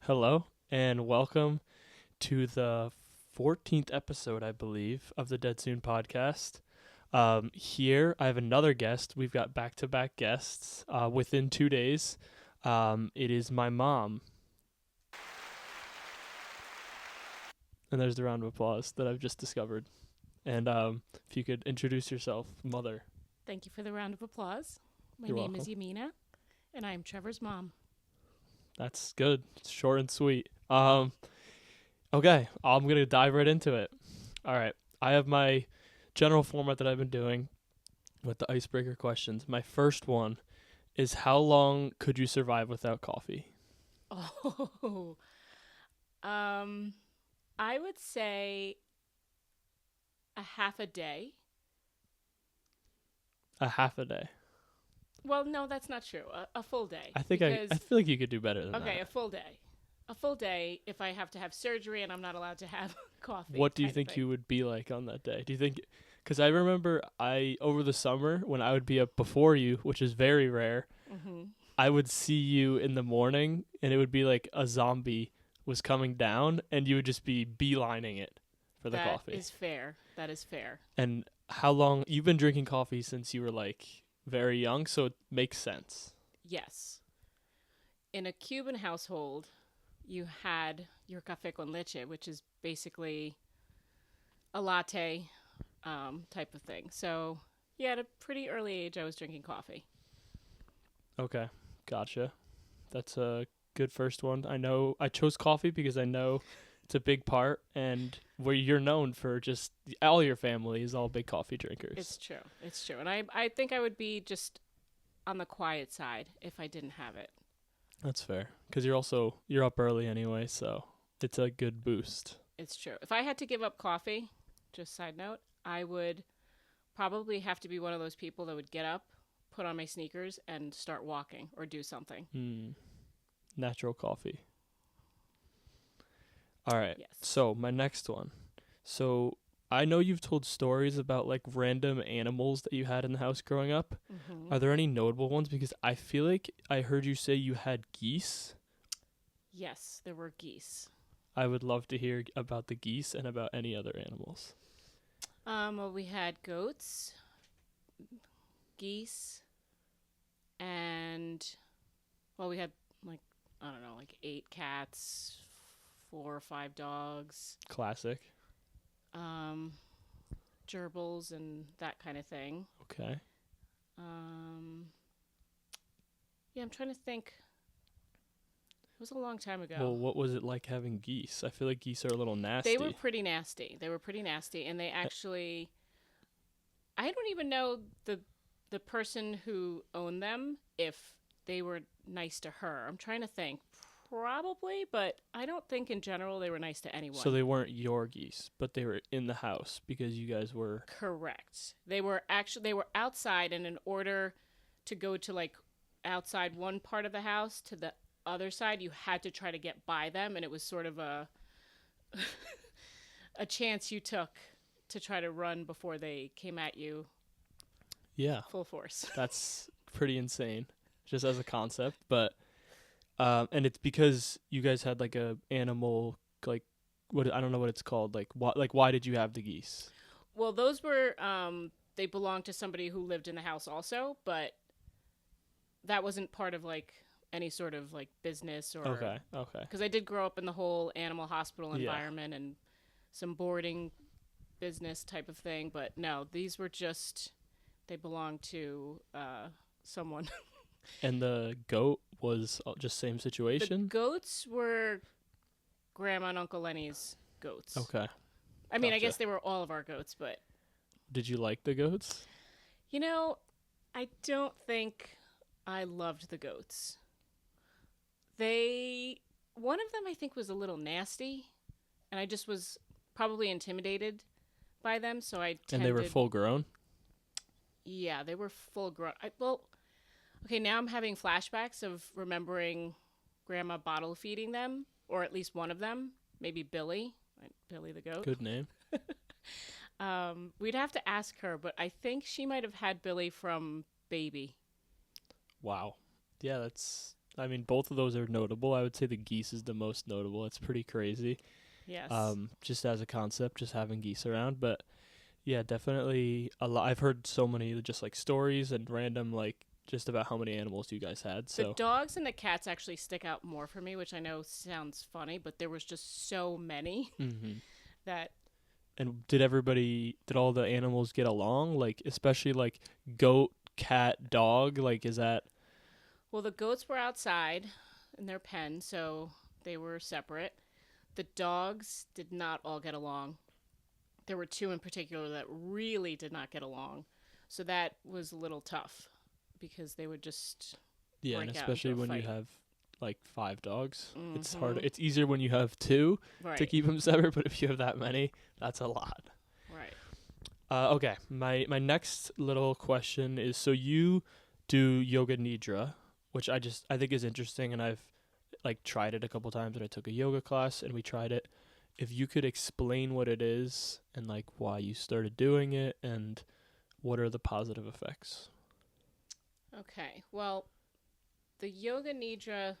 Hello and welcome to the 14th episode, I believe, of the Dead Soon podcast. Here, I have another guest. We've got back-to-back guests within 2 days. It is my mom. And there's the round of applause that I've just discovered. And if you could introduce yourself, mother. Thank you for the round of applause. My You're name welcome. is Yamina, and I am Trevor's mom. That's good. It's short and sweet. Okay, I'm going to dive right into it. All right. I have my general format that I've been doing with the icebreaker questions. My first one is, how long could you survive without coffee? Oh, I would say a half a day. A half a day. Well, no, that's not true. A full day. I feel like you could do better than Okay, that. a full day. A full day if I have to have surgery and I'm not allowed to have coffee. What do you think you would be like on that day? Do you think, because I remember over the summer when I would be up before you, which is very rare, I would see you in the morning and it would be like a zombie was coming down and you would just be beelining it for the coffee. That is fair. That is fair. And how long, you've been drinking coffee since you were like very young, so it makes sense. Yes. In a Cuban household, you had your café con leche, which is basically a latte type of thing. So, yeah, at a pretty early age, I was drinking coffee. Okay, gotcha. That's a good first one. I know I chose coffee because I know it's a big part, and where you're known for just all your family is all big coffee drinkers. It's true. It's true. And I think I would be just on the quiet side if I didn't have it. That's fair, because you're up early anyway, so it's a good boost. It's true. If I had to give up coffee, just side note, I would probably have to be one of those people that would get up, put on my sneakers, and start walking or do something. Natural coffee. All right. Yes. So my next one. So I know you've told stories about like random animals that you had in the house growing up. Mm-hmm. Are there any notable ones? Because I feel like I heard you say you had geese. Yes, there were geese. I would love to hear about the geese and about any other animals. Well, we had goats, geese, and we had like 8 cats, 4 or 5 dogs, Classic. gerbils, and that kind of thing. Okay. Yeah, I'm trying to think. It was a long time ago. Well, what was it like having geese? I feel like geese are a little nasty. They were pretty nasty. And they actually, I don't even know the person who owned them, if they were nice to her. I'm trying to think. Probably, but I don't think in general they were nice to anyone. So they weren't your geese, but they were in the house because you guys were... Correct. They were outside, and in order to go to like outside one part of the house to the other side, you had to try to get by them, and it was sort of a a chance you took to try to run before they came at you. Yeah. Full force. That's pretty insane, just as a concept. But and it's because you guys had like a animal, like, what, I don't know what it's called. Like why did you have the geese? Well, those were they belonged to somebody who lived in the house also, but that wasn't part of like any sort of like business or... Okay. Because I did grow up in the whole animal hospital environment and some boarding business type of thing, but no, these were just, they belonged to someone. And the goat was just same situation? The goats were Grandma and Uncle Lenny's goats. Okay. I mean, I Gotcha. guess they were all of our goats, but... Did you like the goats? You know, I don't think I loved the goats. One of them I think was a little nasty, and I just was probably intimidated by them, so I tended... And they were full grown? Yeah, they were full grown. Okay, now I'm having flashbacks of remembering Grandma bottle feeding them, or at least one of them, maybe Billy the goat. Good name. We'd have to ask her, but I think she might have had Billy from baby. Wow. Yeah, that's I mean, both of those are notable. I would say the geese is the most notable. It's pretty crazy. Yes. Just as a concept, just having geese around. But yeah, definitely a lot. I've heard so many just like stories and random like just about how many animals you guys had. The So, dogs and the cats actually stick out more for me, which I know sounds funny, but there was just so many hmm that and did all the animals get along? Like, especially like goat, cat, dog. Like, is that well, the goats were outside in their pen, so they were separate. The dogs did not all get along. There were two in particular that really did not get along. So that was a little tough because they would just yeah? And break out into especially a when you fight. have like 5 dogs, it's hard. Mm-hmm. It's easier when you have two to Right. keep them separate. But if you have that many, that's a lot. Right. Okay, my next little question is: so you do yoga nidra, which I think is interesting, and I've like tried it a couple times. And I took a yoga class, and we tried it. If you could explain what it is and like why you started doing it, and what are the positive effects? Okay. Well, the yoga nidra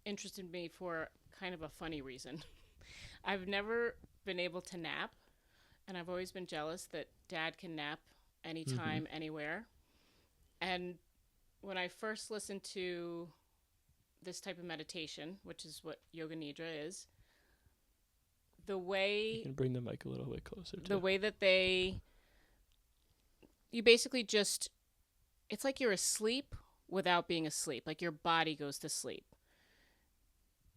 interested me for kind of a funny reason. I've never been able to nap, and I've always been jealous that dad can nap Mm-hmm. anytime, anywhere. And when I first listened to this type of meditation, which is what yoga nidra is, the You way can bring the mic a little bit closer the too. way that they you basically just it's like you're asleep without being asleep. Like your body goes to sleep.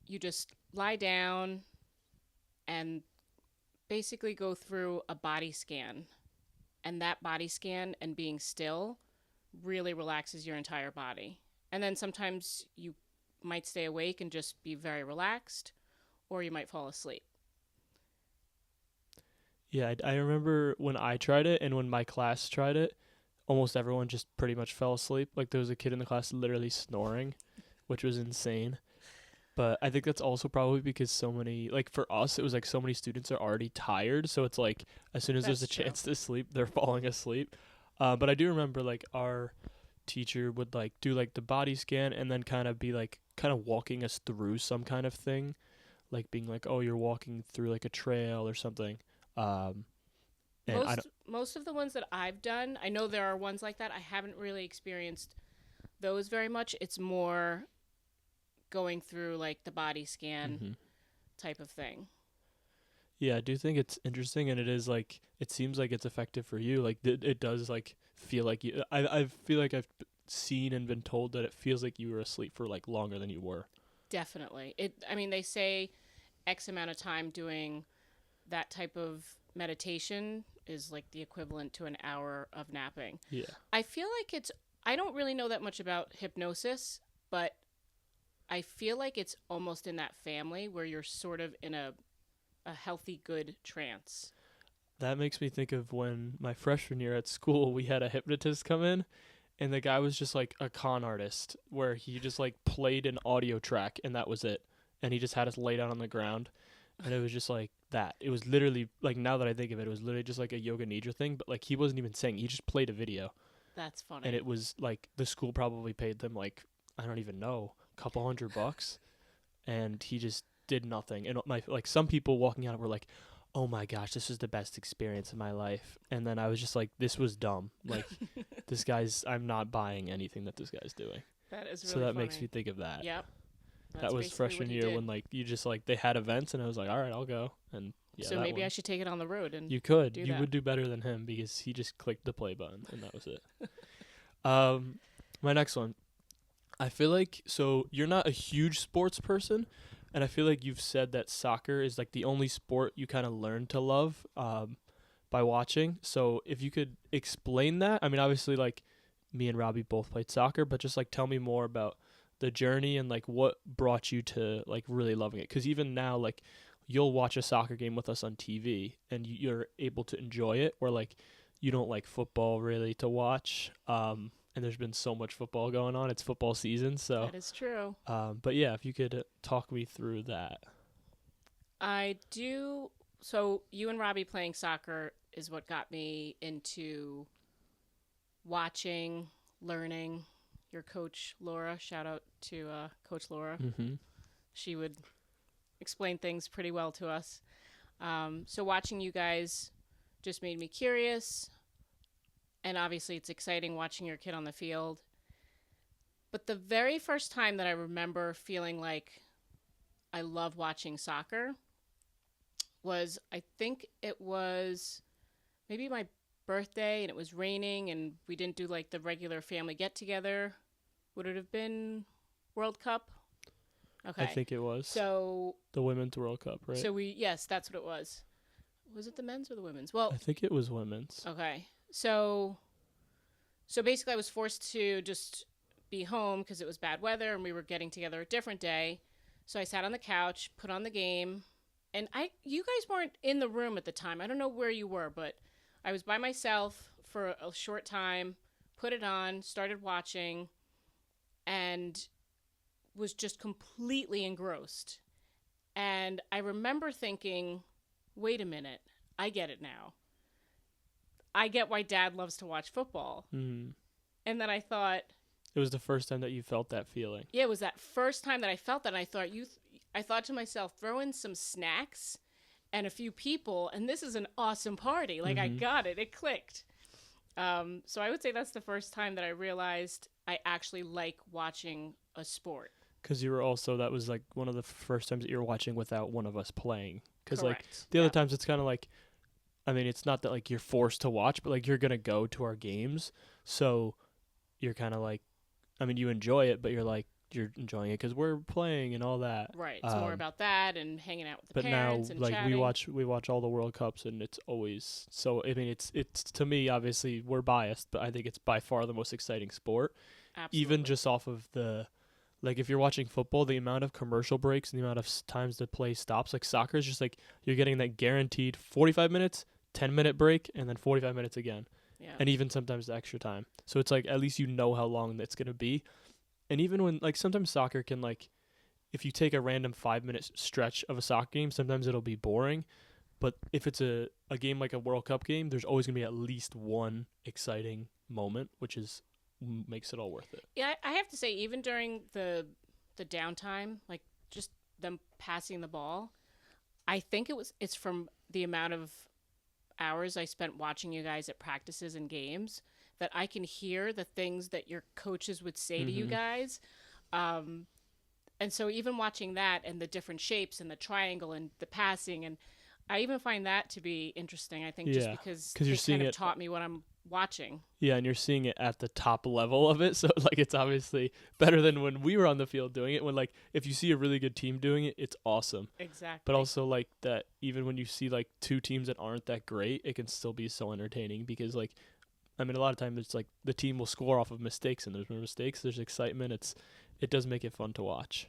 You just lie down and basically go through a body scan. And that body scan and being still really relaxes your entire body. And then sometimes you might stay awake and just be very relaxed, or you might fall asleep. Yeah, I remember when I tried it and when my class tried it, almost everyone just pretty much fell asleep. Like there was a kid in the class literally snoring, which was insane. But I think that's also probably because so many, like for us, it was like so many students are already tired. So it's like as soon as there's That's a true. chance to sleep, they're falling asleep. But I do remember like our teacher would like do like the body scan and then kind of be like kind of walking us through some kind of thing, like being like, oh, you're walking through like a trail or something. Um, and I don't, Most of the ones that I've done, I know there are ones like that. I haven't really experienced those very much. It's more going through like the body scan hmm type of thing. yeah, I do think it's interesting, and it is like it seems like it's effective for you. Like it does like feel like you. I feel like I've seen and been told that it feels like you were asleep for like longer than you were. Definitely. I mean they say X amount of time doing that type of meditation is like the equivalent to an hour of napping. Yeah. I feel like I don't really know that much about hypnosis, but I feel like it's almost in that family where you're sort of in a healthy, good trance. That makes me think of when my freshman year at school, we had a hypnotist come in, and the guy was just like a con artist where he just like played an audio track and that was it. And he just had us lay down on the ground, and it was just like that. It was literally like now that I think of it, it was literally just like a yoga nidra thing, but like he wasn't even saying, he just played a video. That's And funny. it was like the school probably paid them like I don't even know, a couple $100, and he just did nothing. And my like some people walking out were like, "Oh my gosh, this was the best experience of my life." And then I was just like, "This was dumb. Like this guy's I'm not buying anything that this guy's doing." That is So really that makes me funny. think of that. Yep. That That's was basically what freshman he year when did. like you just like they had events and I was like, "All right, I'll go." And yeah, So that maybe I one. should take it on the road and You could. do You that. would do better than him because he just clicked the play button and that was it. Um my next one. I feel like so you're not a huge sports person, and I feel like you've said that soccer is like the only sport you kind of learn to love by watching. So if you could explain that, I mean, obviously, like me and Robbie both played soccer, but just like tell me more about the journey and like what brought you to like really loving it. Because even now, like you'll watch a soccer game with us on TV and you're able to enjoy it, or like you don't like football really to watch. And there's been so much football going on. It's football season, so. That is true. But yeah, if you could talk me through that. I do. So you and Robbie playing soccer is what got me into watching, learning, your coach, Laura. Shout out to Coach Laura. Mm-hmm. She would explain things pretty well to us. So watching you guys just made me curious. And obviously, it's exciting watching your kid on the field. But the very first time that I remember feeling like I love watching soccer was, I think it was maybe my birthday, and it was raining, and we didn't do like the regular family get together. Would it have been World Cup? Okay. I think it was. So the Women's World Cup, right? So yes, that's what it was. Was it the men's or the women's? Well, I think it was women's. Okay. So basically I was forced to just be home because it was bad weather and we were getting together a different day. So I sat on the couch, put on the game, and you guys weren't in the room at the time. I don't know where you were, but I was by myself for a short time, put it on, started watching, and was just completely engrossed. And I remember thinking, wait a minute, I get it now. I get why Dad loves to watch football. Mm. And then I thought, it was the first time that you felt that feeling. Yeah, it was that first time that I felt that. And I thought to myself, throw in some snacks and a few people, and this is an awesome party. Like, I got it. It clicked. So I would say that's the first time that I realized I actually like watching a sport. Because you were also, that was like one of the first times that you were watching without one of us playing. Because like the other times it's kind of like, I mean, it's not that like you're forced to watch, but like you're going to go to our games. So you're kind of like, I mean, you enjoy it, but you're enjoying it because we're playing and all that. Right. It's more about that and hanging out with the but parents now, and like, chatting. we watch all the World Cups, and it's always so. I mean, it's to me, obviously we're biased, but I think it's by far the most exciting sport. Absolutely. Even just off of the, like, if you're watching football, the amount of commercial breaks and the amount of times the play stops, like soccer is just like you're getting that guaranteed 45 minutes, 10-minute break, and then 45 minutes again. Yeah. And even sometimes the extra time. So it's like at least you know how long that's going to be. And even when, like, sometimes soccer can, like, if you take a random 5-minute stretch of a soccer game, sometimes it'll be boring. But if it's a game like a World Cup game, there's always going to be at least one exciting moment, which makes it all worth it. Yeah, I have to say, even during the downtime, like just them passing the ball, I think it's from the amount of hours I spent watching you guys at practices and games that I can hear the things that your coaches would say to you guys. And so even watching that and the different shapes and the triangle and the passing, and I even find that to be interesting, I think, just because you're it kind of taught me what I'm watching. Yeah, and you're seeing it at the top level of it. So, like, it's obviously better than when we were on the field doing it. When, like, if you see a really good team doing it, it's awesome. Exactly. But also, like, that even when you see, like, two teams that aren't that great, it can still be so entertaining because, like, I mean, a lot of times it's like the team will score off of mistakes, and there's no mistakes, there's excitement. It does make it fun to watch.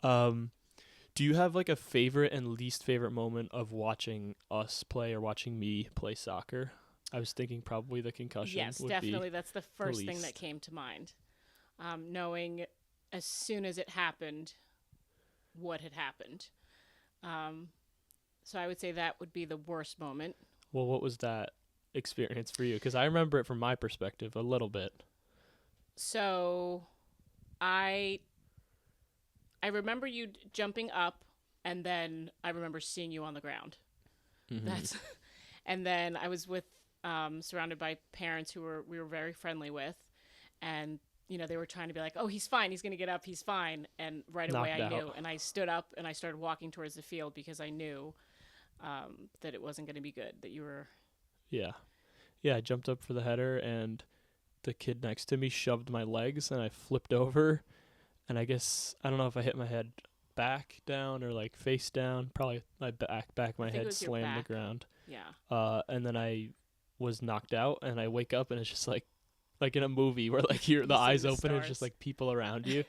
Do you have like a favorite and least favorite moment of watching us play or watching me play soccer? I was thinking probably the concussion. Yes, definitely. That's the first thing that came to mind. Knowing as soon as it happened what had happened. So I would say that would be the worst moment. Well, what was that experience for you? Because I remember it from my perspective a little bit. So I remember you jumping up, and then I remember seeing you on the ground. Mm-hmm. And then I was surrounded by parents we were very friendly with, and they were trying to be like, "Oh, he's fine. He's going to get up. He's fine." And right away I knew, and I stood up and I started walking towards the field because I knew that it wasn't going to be good. That you were. Yeah. I jumped up for the header, and the kid next to me shoved my legs, and I flipped over. And I guess, I don't know if I hit my head back down or like face down. Probably my my head slammed the ground. Yeah. And then I was knocked out, and I wake up, and it's just like in a movie where like the eyes open, and it's just like people around you.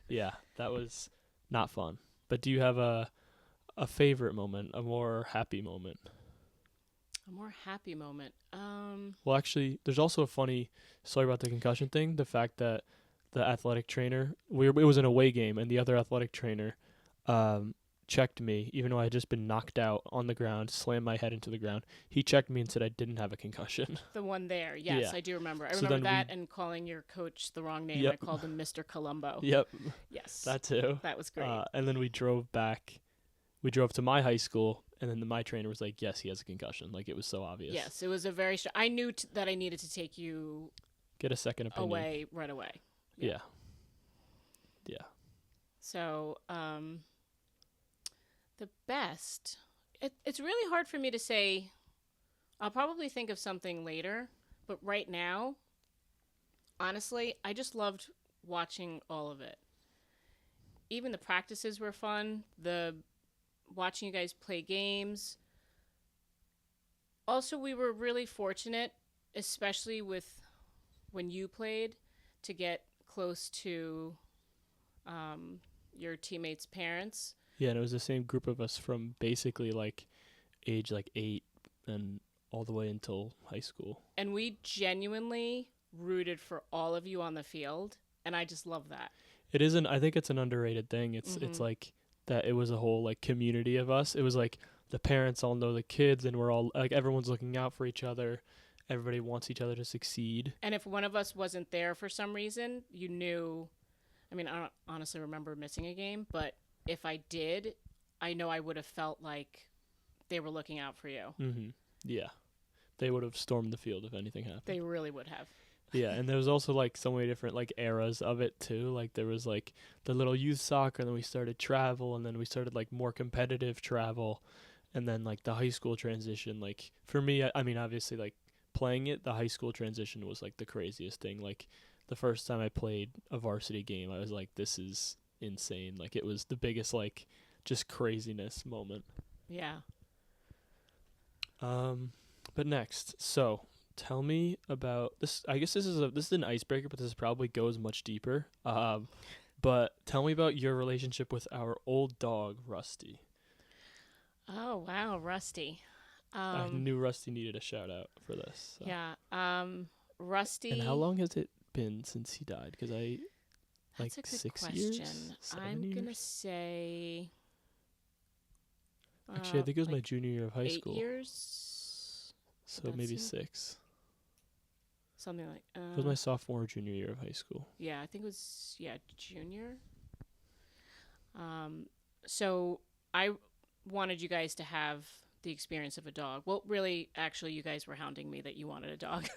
Yeah, that was not fun. But do you have a favorite moment, a more happy moment? A more happy moment. Well, actually, there's also a funny story about the concussion thing. The fact that the athletic trainer, it was an away game, and the other athletic trainer checked me, even though I had just been knocked out on the ground, slammed my head into the ground. He checked me and said I didn't have a concussion. The one there. Yes, Yeah. I do remember. I So remember then that and calling your coach the wrong name. Yep. I called him Mr. Columbo. Yep. Yes. That too. That was great. And then we drove back. We drove to my high school, and then my trainer was like, yes, he has a concussion. Like, it was so obvious. Yes, it was a very I knew that I needed to take you Get a second opinion. away right away. Yeah. So, the best. It's really hard for me to say. I'll probably think of something later, but right now, honestly, I just loved watching all of it. Even the practices were fun. The watching you guys play games. Also, we were really fortunate, especially with when you played, to get close to your teammates' parents. Yeah, and it was the same group of us from basically like age like 8 and all the way until high school. And we genuinely rooted for all of you on the field, and I just love that. I think it's an underrated thing. It's like that it was a whole like community of us. It was like the parents all know the kids, and we're all like everyone's looking out for each other. Everybody wants each other to succeed. And if one of us wasn't there for some reason, you knew. I mean, I don't honestly remember missing a game, but if I did, I know I would have felt like they were looking out for you. Mm-hmm. Yeah. They would have stormed the field if anything happened. They really would have. Yeah, and there was also like so many different like eras of it too. Like there was like the little youth soccer, and then we started travel, and then we started like more competitive travel, and then like the high school transition. Like for me, I mean obviously like playing it, the high school transition was like the craziest thing. Like the first time I played a varsity game, I was like, this is insane. Like it was the biggest like just craziness moment. Yeah. But next, so tell me about this. I guess this is an icebreaker, but this probably goes much deeper. But tell me about your relationship with our old dog, Rusty. Oh, wow, Rusty. I knew Rusty needed a shout out for this. So. Yeah. Rusty. And how long has it been since he died? Because That's a good 6 question. years? 7 years? I'm gonna say. Actually, I think it was like my junior year of high 8 school. years. So That's maybe it. 6. Something like. It was my sophomore or junior year of high school. Yeah, I think it was junior. So I wanted you guys to have the experience of a dog. Well, really, actually, you guys were hounding me that you wanted a dog.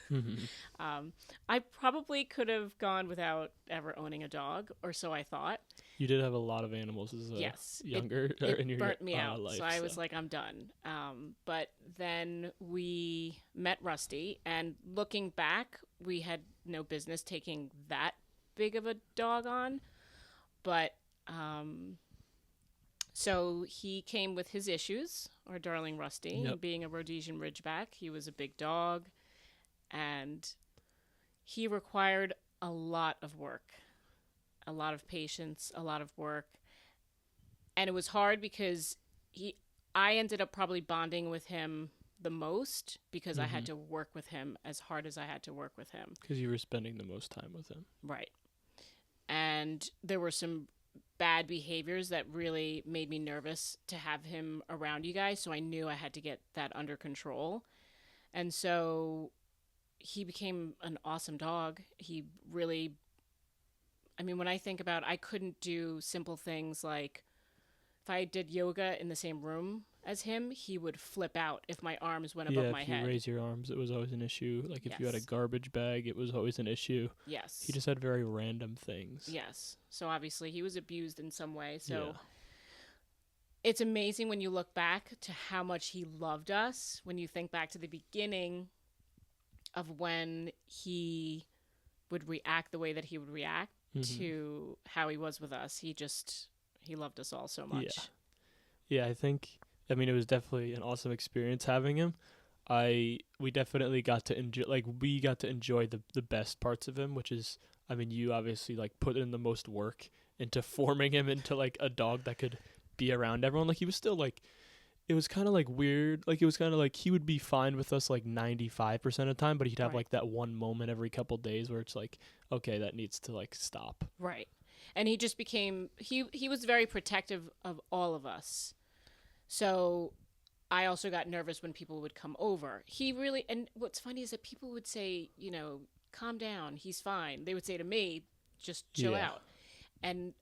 I probably could have gone without ever owning a dog, or so I thought. You did have a lot of animals as a younger it in your burnt me out, life. so I was like, I'm done. But then we met Rusty, and looking back, we had no business taking that big of a dog on. But so he came with his issues, our darling Rusty. Yep. Being a Rhodesian Ridgeback, he was a big dog, and he required a lot of work, a lot of patience, a lot of work. And it was hard because I ended up probably bonding with him the most because I had to work with him as hard as I had to work with him. Because you were spending the most time with him. Right. And there were some bad behaviors that really made me nervous to have him around you guys, so I knew I had to get that under control. And so he became an awesome dog. He really, I mean, when I think about it, I couldn't do simple things like if I did yoga in the same room as him, he would flip out if my arms went above my head. Yeah, if you raise your arms, it was always an issue. Like, if you had a garbage bag, it was always an issue. Yes. He just had very random things. Yes. So, obviously, he was abused in some way. So, it's amazing when you look back to how much he loved us. When you think back to the beginning of when he would react the way that he would react to how he was with us. He loved us all so much. Yeah, I think... I mean, it was definitely an awesome experience having him. We definitely got to enjoy the best parts of him, which is, I mean, you obviously like put in the most work into forming him into like a dog that could be around everyone. Like he was still like, it was kind of like weird. Like it was kind of like he would be fine with us like 95% of the time, but he'd have like that one moment every couple days where it's like, okay, that needs to like stop. Right. And he just became he was very protective of all of us. So I also got nervous when people would come over. He really, and what's funny is that people would say, calm down, he's fine. They would say to me, just chill Yeah. out. And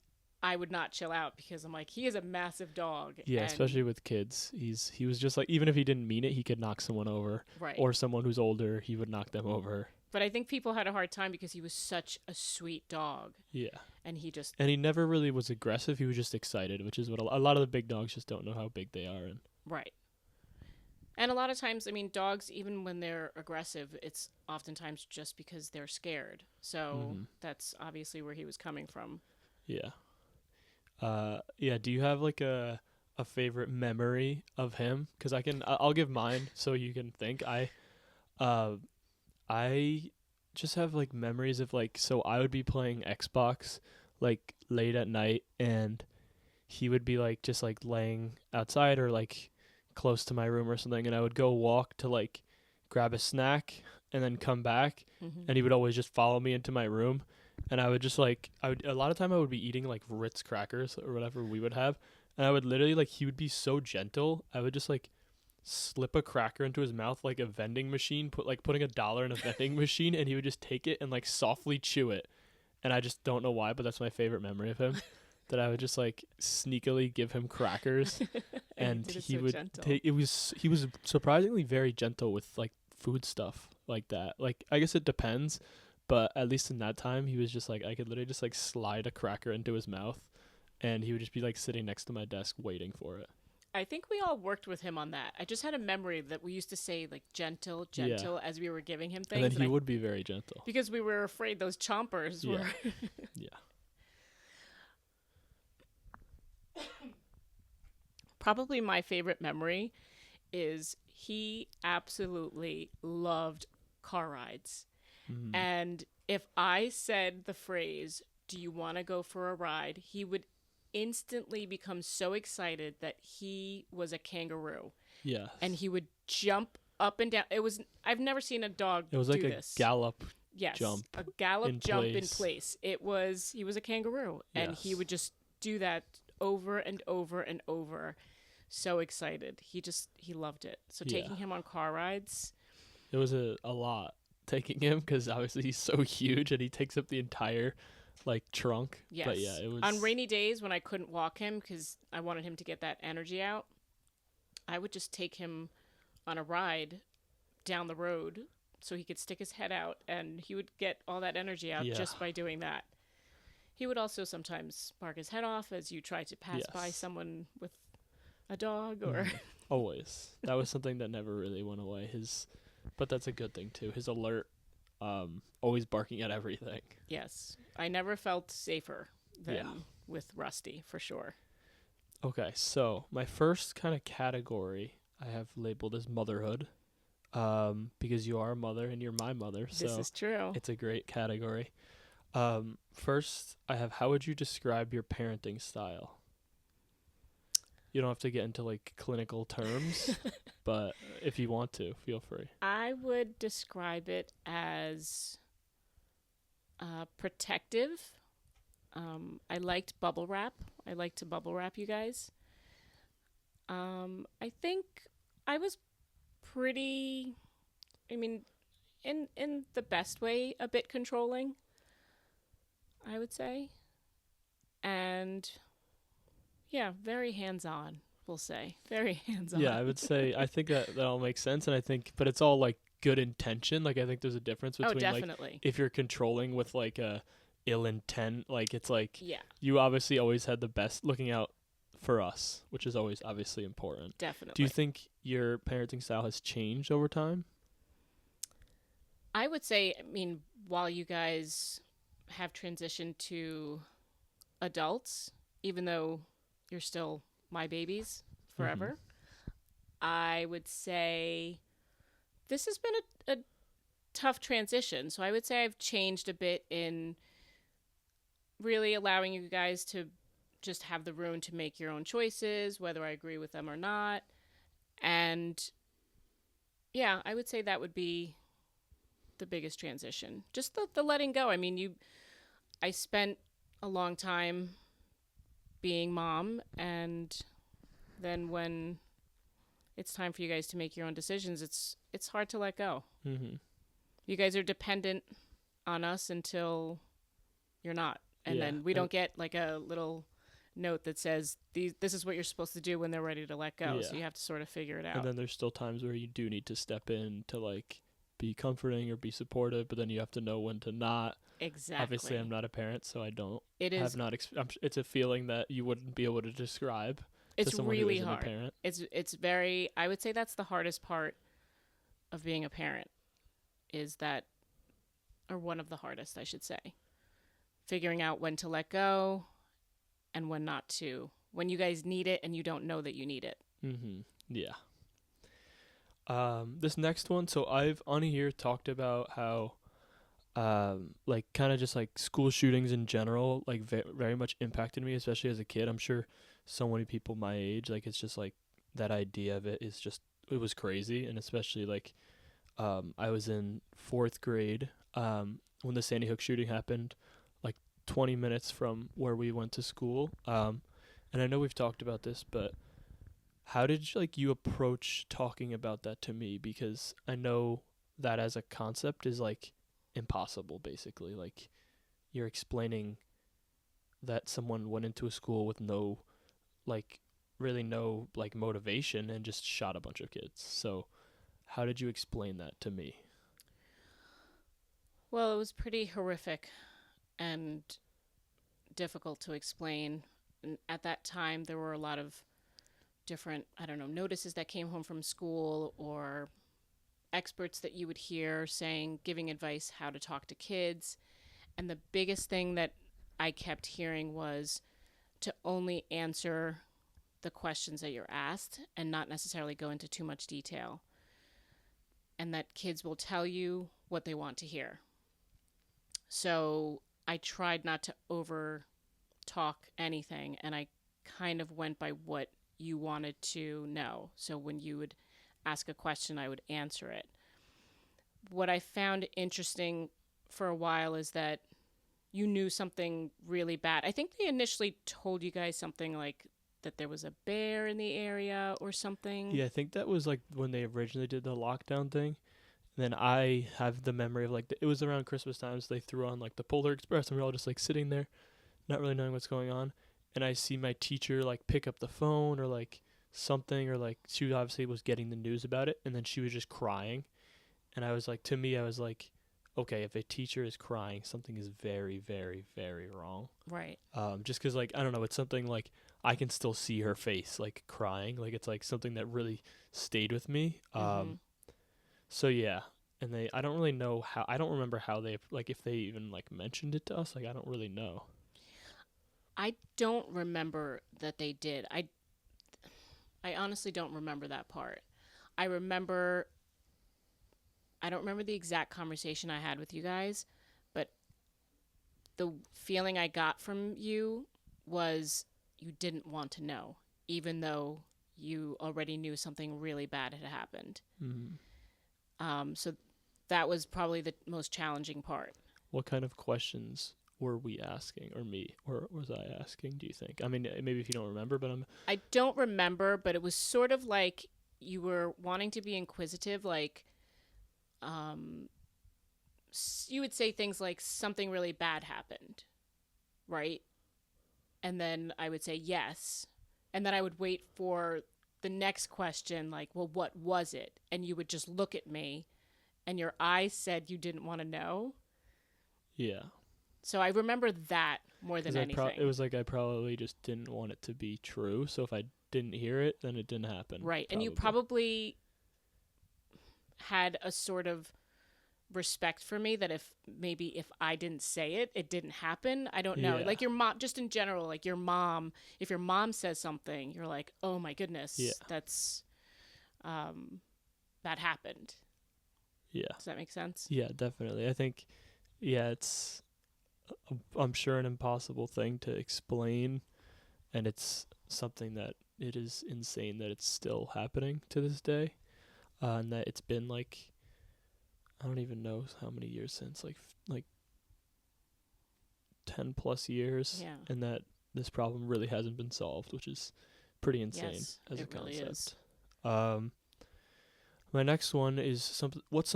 I would not chill out because I'm like, he is a massive dog. Yeah, and, especially with kids. He was just like, even if he didn't mean it, he could knock someone over. Right. Or someone who's older, he would knock them over. But I think people had a hard time because he was such a sweet dog. Yeah. And he just... And he never really was aggressive. He was just excited, which is what a lot of the big dogs just don't know how big they are. And Right. And a lot of times, I mean, dogs, even when they're aggressive, it's oftentimes just because they're scared. So that's obviously where he was coming from. Yeah. Yeah. Do you have like a favorite memory of him? Because I'll give mine so you can think. I just have like memories of like, so I would be playing Xbox like late at night, and he would be like just like laying outside or like close to my room or something, and I would go walk to like grab a snack and then come back, and he would always just follow me into my room, and I would just like a lot of time I would be eating like Ritz crackers or whatever we would have, and I would literally like, he would be so gentle, I would just like slip a cracker into his mouth like a vending machine, putting $1 in a vending machine, and he would just take it and like softly chew it. And I just don't know why, but that's my favorite memory of him. That I would just like sneakily give him crackers, and he would take. He was surprisingly very gentle with like food stuff like that. Like, I guess it depends, but at least in that time, he was just like, I could literally just like slide a cracker into his mouth, and he would just be like sitting next to my desk waiting for it. I think we all worked with him on that. I just had a memory that we used to say like gentle as we were giving him things. And then he would be very gentle. Because we were afraid those chompers were... Yeah. Probably my favorite memory is he absolutely loved car rides. And if I said the phrase, "Do you want to go for a ride?" he would instantly become so excited that he was a kangaroo. Yeah. And he would jump up and down. I've never seen a dog do this. It was like a gallop jump. A gallop jump in place. He was a kangaroo, and he would just do that over and over and over. So excited. He loved it. So taking him on car rides. It was a lot taking him, because obviously he's so huge and he takes up the entire like trunk. Yes. But yeah, it was on rainy days when I couldn't walk him because I wanted him to get that energy out. I would just take him on a ride down the road so he could stick his head out, and he would get all that energy out just by doing that. He would also sometimes bark his head off as you try to pass by someone with a dog or always. That was something that never really went away. But that's a good thing too. His alert, always barking at everything. Yes. I never felt safer than with Rusty, for sure. Okay, so my first kind of category I have labeled as motherhood, because you are a mother and you're my mother. So this is true. It's a great category. First, I have, how would you describe your parenting style? You don't have to get into like clinical terms, but if you want to, feel free. I would describe it as protective. I liked bubble wrap. I like to bubble wrap you guys. I think I was pretty, in the best way, a bit controlling, I would say. And yeah, very hands-on, we'll say. Very hands-on. Yeah, I would say, I think that all makes sense, and I think, but it's all like good intention. Like, I think there's a difference between definitely. Like if you're controlling with like a ill intent, like it's like yeah, you obviously always had the best looking out for us, which is always obviously important. Definitely. Do you think your parenting style has changed over time? I would say, while you guys have transitioned to adults, even though you're still my babies forever, I would say this has been a tough transition. So I would say I've changed a bit in really allowing you guys to just have the room to make your own choices, whether I agree with them or not. And yeah, I would say that would be the biggest transition. Just the letting go. I spent a long time being mom, and then when it's time for you guys to make your own decisions, it's hard to let go. Mm-hmm. You guys are dependent on us until you're not. And Yeah. then we don't get like a little note that says this is what you're supposed to do when they're ready to let go. Yeah. So you have to sort of figure it And out. then there's still times where you do need to step in to like be comforting or be supportive, but then you have to know when to not. Exactly. Obviously, I'm not a parent, so I don't. It is. Have not. It's a feeling that you wouldn't be able to describe to It's someone who really isn't hard. a parent. It's very. I would say that's the hardest part of being a parent. Is that, or one of the hardest, I should say. Figuring out when to let go, and when not to. When you guys need it and you don't know that you need it. Mm-hmm. Yeah. This next one, so I've on here talked about how, like kind of just like school shootings in general, like very much impacted me, especially as a kid. I'm sure so many people my age, like it's just like that idea of it is just it was crazy, and especially like, I was in 4th grade, when the Sandy Hook shooting happened, like 20 minutes from where we went to school. And I know we've talked about this, but how did you approach talking about that to me? Because I know that as a concept is like impossible, basically. Like you're explaining that someone went into a school with no, like, really no like motivation and just shot a bunch of kids. So how did you explain that to me? Well, it was pretty horrific and difficult to explain. And at that time, there were a lot of different, I don't know, notices that came home from school or experts that you would hear saying, giving advice how to talk to kids. And the biggest thing that I kept hearing was to only answer the questions that you're asked and not necessarily go into too much detail. And that kids will tell you what they want to hear. So I tried not to over talk anything, and I kind of went by what you wanted to know. So when you would ask a question, I would answer it. What I found interesting for a while is that you knew something really bad. I think they initially told you guys something like that there was a bear in the area or something. Yeah, I think that was like when they originally did the lockdown thing. And then I have the memory of like it was around Christmas time, so they threw on like the Polar Express, and we are all just like sitting there, not really knowing what's going on. And I see my teacher like pick up the phone or like something, or like she obviously was getting the news about it, and then she was just crying. And I was like, to me, I was like, okay, if a teacher is crying, something is very, very, very wrong. Right. Just because like I don't know, it's something like I can still see her face like crying, like it's like something that really stayed with me. So yeah, and I don't really know how, I don't remember how they, like if they even like mentioned it to us, like I don't really know. I don't remember that they did. I honestly don't remember that part. I remember I don't remember the exact conversation I had with you guys, but the feeling I got from you was you didn't want to know, even though you already knew something really bad had happened. So that was probably the most challenging part. What kind of questions were we asking, or me, or was I asking, do you think? I mean, maybe if you don't remember, but I don't remember, but it was sort of like you were wanting to be inquisitive, like you would say things like something really bad happened, right? And then I would say yes. And then I would wait for the next question, like, well, what was it? And you would just look at me, and your eyes said you didn't want to know. yeah. So I remember that more than anything. It was like I probably just didn't want it to be true. So if I didn't hear it, then it didn't happen. Right. And you probably had a sort of respect for me that if I didn't say it, it didn't happen. I don't know. Yeah. Like your mom, just in general, like your mom, if your mom says something, you're like, oh my goodness, Yeah. that's, that happened. Yeah. Does that make sense? Yeah, definitely. I think, yeah, it's, I'm sure, an impossible thing to explain, and it's something that it is insane that it's still happening to this day, and that it's been like, I don't even know how many years since, like 10 plus years, Yeah. and that this problem really hasn't been solved, which is pretty insane Yes, as a it really concept. is. My next one is what's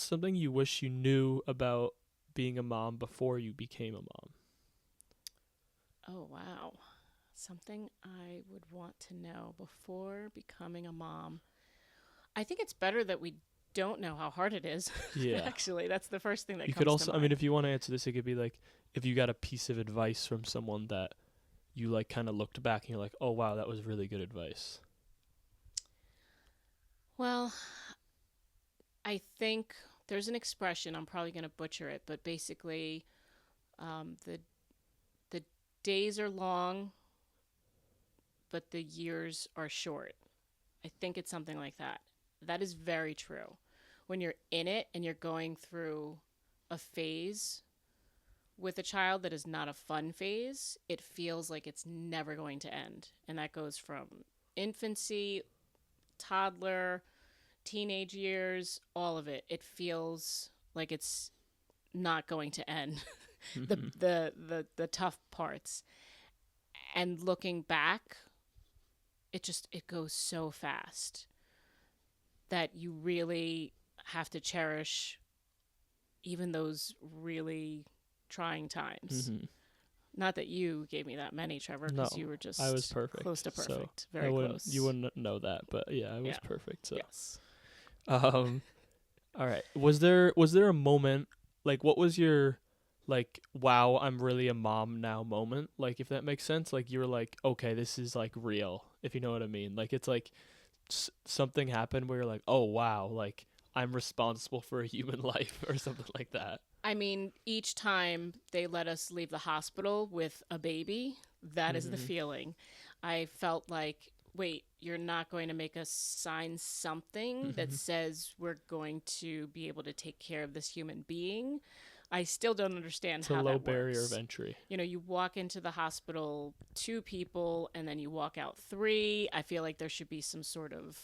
something you wish you knew about being a mom before you became a mom? Oh, wow. Something I would want to know before becoming a mom. I think it's better that we don't know how hard it is. Yeah. Actually, that's the first thing that You comes could to also, I mind. mean, if you want to answer this, it could be like if you got a piece of advice from someone that you like kind of looked back and you're like, oh wow, that was really good advice. Well, I think there's an expression. I'm probably going to butcher it, but basically, the days are long, but the years are short. I think it's something like that. That is very true. When you're in it and you're going through a phase with a child that is not a fun phase, it feels like it's never going to end. And that goes from infancy, toddler, teenage years, all of it. It feels like it's not going to end. The tough parts. And looking back, it goes so fast that you really have to cherish even those really trying times. Mm-hmm. Not that you gave me that many, Trevor, No, because you were just I was perfect. close to So perfect. Very close. you wouldn't know that, but yeah, I was Yeah. perfect. So, Yes. all right. Was there a moment like what was your like wow, I'm really a mom now moment? Like if that makes sense, like you were like, okay, this is like real, if you know what I mean. Like it's like something happened where you're like, "Oh wow, like I'm responsible for a human life" or something like that. I mean, each time they let us leave the hospital with a baby, that is the Mhm. feeling. I felt like, wait, you're not going to make us sign something that Mhm. says we're going to be able to take care of this human being. I still don't understand It's a how low that barrier of works. entry. You know, you walk into the hospital 2 people and then you walk out 3. I feel like there should be some sort of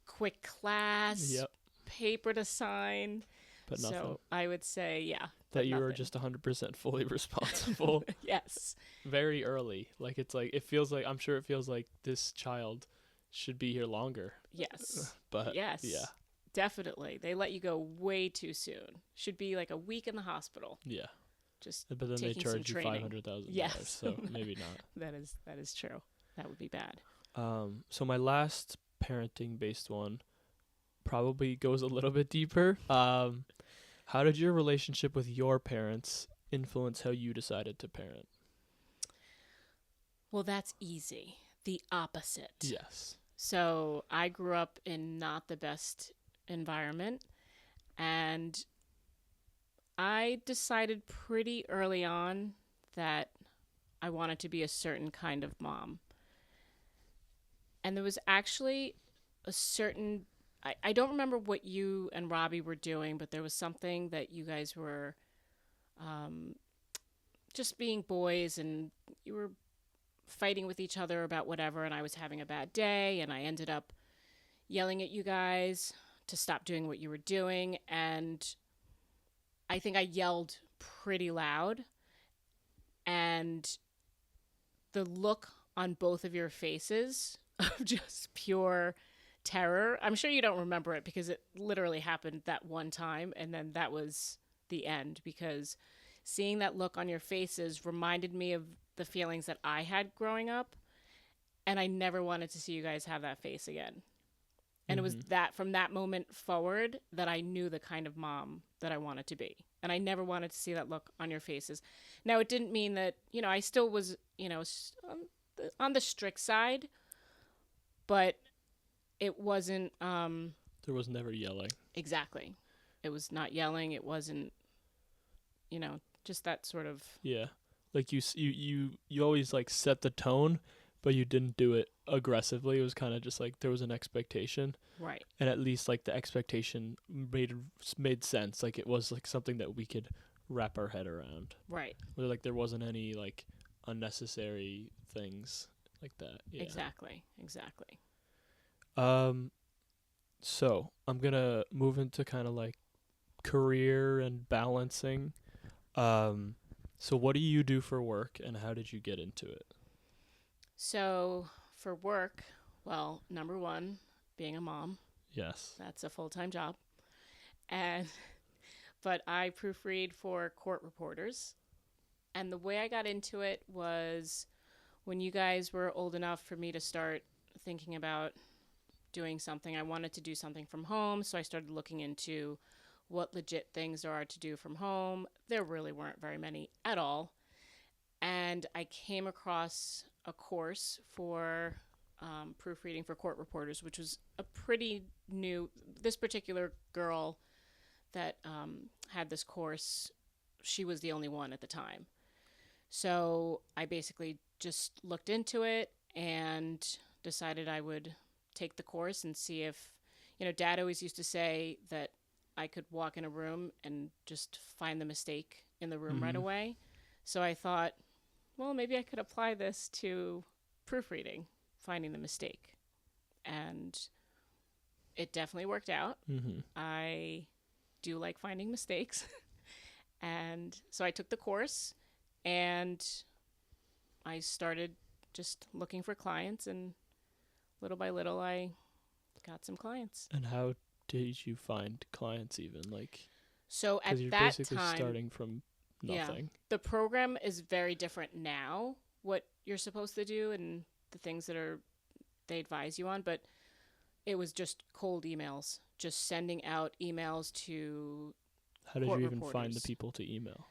quick class, Yep, paper to sign. but nothing. So I would say, yeah, That but you were nothing. just 100% fully responsible Yes. very early. Like it's like it feels like I'm sure it feels like this child should be here longer. Yes. But yeah. Yes. Definitely. They let you go way too soon. Should be like a week in the hospital. Yeah. Just But then they taking some charge you training. $500,000, Yes. so maybe not. that is true. That would be bad. So my last parenting based one probably goes a little bit deeper. How did your relationship with your parents influence how you decided to parent? Well, that's easy. The opposite. Yes. So I grew up in not the best environment, and I decided pretty early on that I wanted to be a certain kind of mom. And there was actually a certain, I don't remember what you and Robbie were doing, but there was something that you guys were um, just being boys and you were fighting with each other about whatever. And I was having a bad day and I ended up yelling at you guys to stop doing what you were doing. And I think I yelled pretty loud. And the look on both of your faces of just pure terror. I'm sure you don't remember it because it literally happened that one time and then that was the end because seeing that look on your faces reminded me of the feelings that I had growing up and I never wanted to see you guys have that face again. And it was Mm-hmm. that from that moment forward that I knew the kind of mom that I wanted to be. And I never wanted to see that look on your faces. Now, it didn't mean that, I still was, on the strict side, but it wasn't There was never yelling. exactly. It was not yelling. It wasn't, just that sort of. Yeah. Like you always like set the tone, but you didn't do it aggressively. It was kind of just like there was an expectation, Right. and at least like the expectation made sense. Like it was like something that we could wrap our head around. Right. Where like there wasn't any like unnecessary things like that. Yeah. Exactly. Exactly. So I'm gonna move into kind of like career and balancing. Um So what do you do for work, and how did you get into it? So for work, well, number one, being a mom, Yes. that's a full-time job. And but I proofread for court reporters. And the way I got into it was when you guys were old enough for me to start thinking about doing something. I wanted to do something from home, so I started looking into what legit things there are to do from home. There really weren't very many at all. And I came across a course for proofreading for court reporters, which was a pretty new. This particular girl that had this course, she was the only one at the time. So I basically just looked into it and decided I would take the course and see if, Dad always used to say that I could walk in a room and just find the mistake in the room right Mm-hmm. away. So I thought, well, maybe I could apply this to proofreading, finding the mistake. And it definitely worked out. Mm-hmm. I do like finding mistakes. And so I took the course and I started just looking for clients, and little by little I got some clients. And how did you find clients even? Like, So because at you're that basically time, starting from yeah, nothing. the program is very different now, what you're supposed to do and the things that they advise you on, but it was just cold emails, just sending out emails to How did court you even find the reporters. people to email?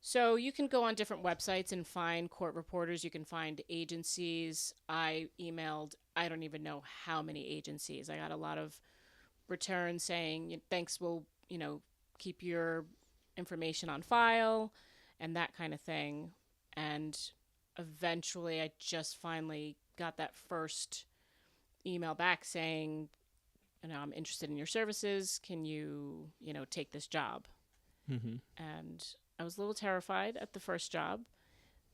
So you can go on different websites and find court reporters. You can find agencies. I emailed, I don't even know how many agencies. I got a lot of returns saying, thanks, we'll, keep your information on file and that kind of thing. And eventually I just finally got that first email back saying, I'm interested in your services. Can you, take this job? Mm-hmm. And I was a little terrified at the first job,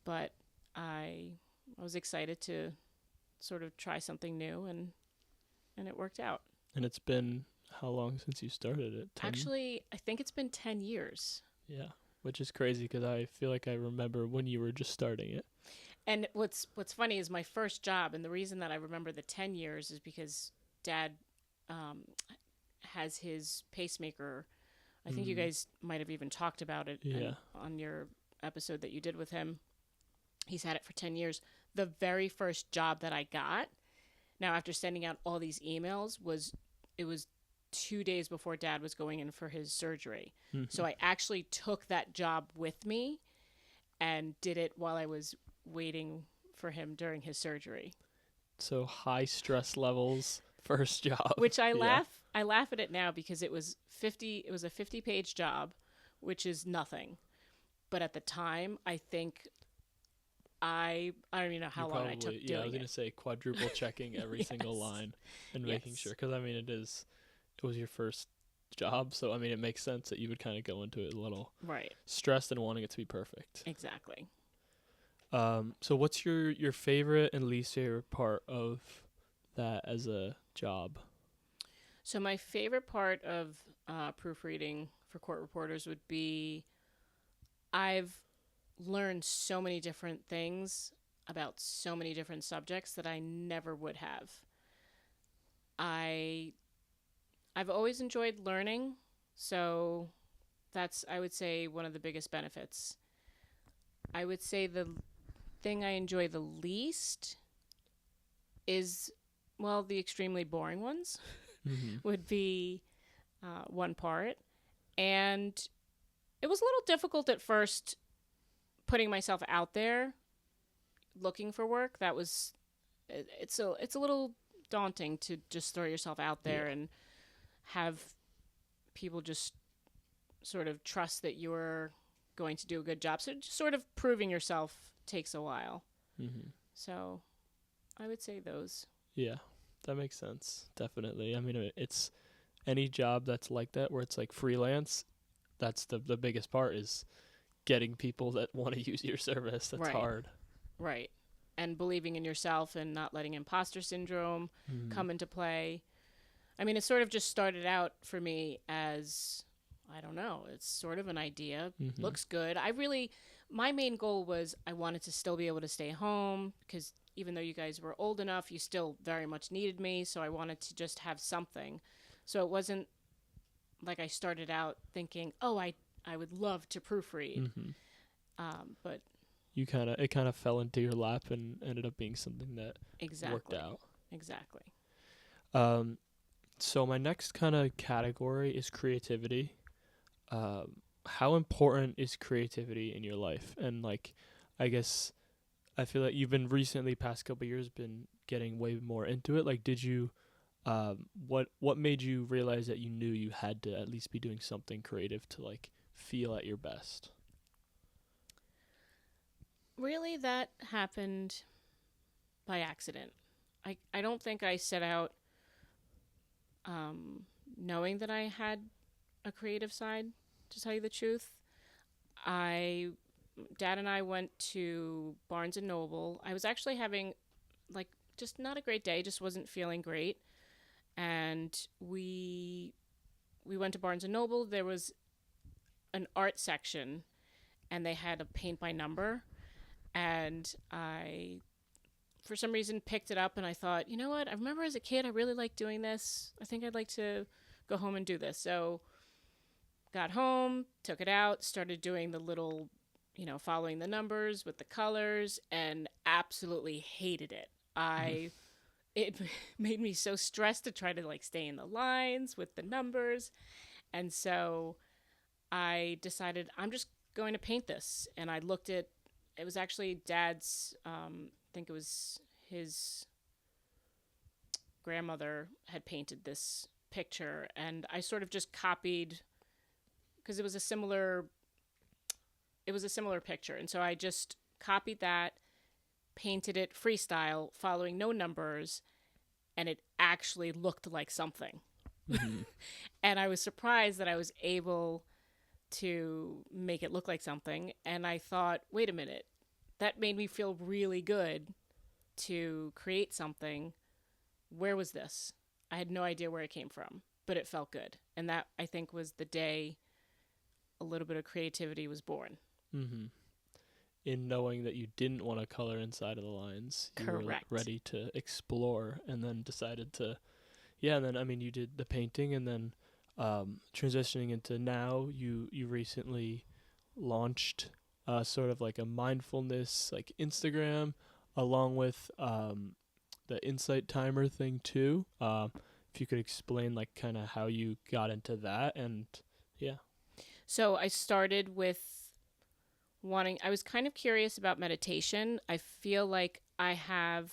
but I was excited to sort of try something new, and it worked out. And it's been how long since you started it? 10? Actually, I think it's been 10 years. Yeah, which is crazy because I feel like I remember when you were just starting it. And what's funny is my first job, and the reason that I remember the 10 years is because Dad um, has his pacemaker. I think you guys might have even talked about it Yeah. on your episode that you did with him. He's had it for 10 years. The very first job that I got, now after sending out all these emails, was 2 days before Dad was going in for his surgery. Mm-hmm. So I actually took that job with me and did it while I was waiting for him during his surgery. So high stress levels, first job. Which I Yeah. laugh at it now because it was a 50-page job, which is nothing. But at the time, I think I don't even know how You long probably, I took yeah, I doing was going it. to say quadruple checking every single Yes. line and making Yes. sure. Because, I mean, it was your first job. So, I mean, it makes sense that you would kind of go into it a little Right. stressed and wanting it to be perfect. Exactly. So what's your favorite and least favorite part of that as a job? So my favorite part of proofreading for court reporters would be I've learned so many different things about so many different subjects that I never would have. I've always enjoyed learning, so that's, I would say, one of the biggest benefits. I would say the thing I enjoy the least is, well, the extremely boring ones Mm-hmm. would be one part. And it was a little difficult at first putting myself out there looking for work. That was, it's a little daunting to just throw yourself out there Yeah. and have people just sort of trust that you're going to do a good job. So just sort of proving yourself takes a while. Mm-hmm. So I would say those. Yeah, that makes sense. Definitely. I mean, it's any job that's like that where it's like freelance. That's the biggest part is getting people that want to use your service. That's Right. hard. Right. And believing in yourself and not letting imposter syndrome Mm-hmm. come into play. I mean, it sort of just started out for me as, I don't know, it's sort of an idea. Mm-hmm. Looks good. My main goal was I wanted to still be able to stay home because even though you guys were old enough, you still very much needed me. So I wanted to just have something. So it wasn't like I started out thinking, oh, I would love to proofread. Mm-hmm. But It kind of fell into your lap and ended up being something that worked exactly, out. exactly. Um, so my next kind of category is creativity. How important is creativity in your life? And like, I guess I feel like you've been recently, past couple years, been getting way more into it. Like, did you, what made you realize that you knew you had to at least be doing something creative to like feel at your best? Really, that happened by accident. I don't think I set out um, knowing that I had a creative side, to tell you the truth. I Dad and I went to Barnes and Noble. I was actually having like just not a great day, just wasn't feeling great. And we went to Barnes and Noble. There was an art section and they had a paint by number, and I for some reason picked it up and I thought, you know what? I remember as a kid I really liked doing this. I think I'd like to go home and do this. So got home, took it out, started doing the little, following the numbers with the colors, and absolutely hated it. Mm-hmm. It made me so stressed to try to like stay in the lines with the numbers. And so I decided I'm just going to paint this. And I looked at it was actually Dad's I think it was his grandmother had painted this picture, and I sort of just copied because it was a similar picture, and so I just copied that, painted it freestyle, following no numbers, and it actually looked like something. Mm-hmm. And I was surprised that I was able to make it look like something. And I thought, wait a minute, that made me feel really good to create something. Where was this? I had no idea where it came from, but it felt good. And that, I think, was the day a little bit of creativity was born. Mm-hmm. In knowing that you didn't want to color inside of the lines, you were like Correct. ready to explore, and then decided to, yeah. And then I mean, you did the painting, and then transitioning into now, you recently launched sort of like a mindfulness like Instagram, along with the insight timer thing too. If you could explain like kind of how you got into that, and yeah. So I started with I was kind of curious about meditation. I feel like I have,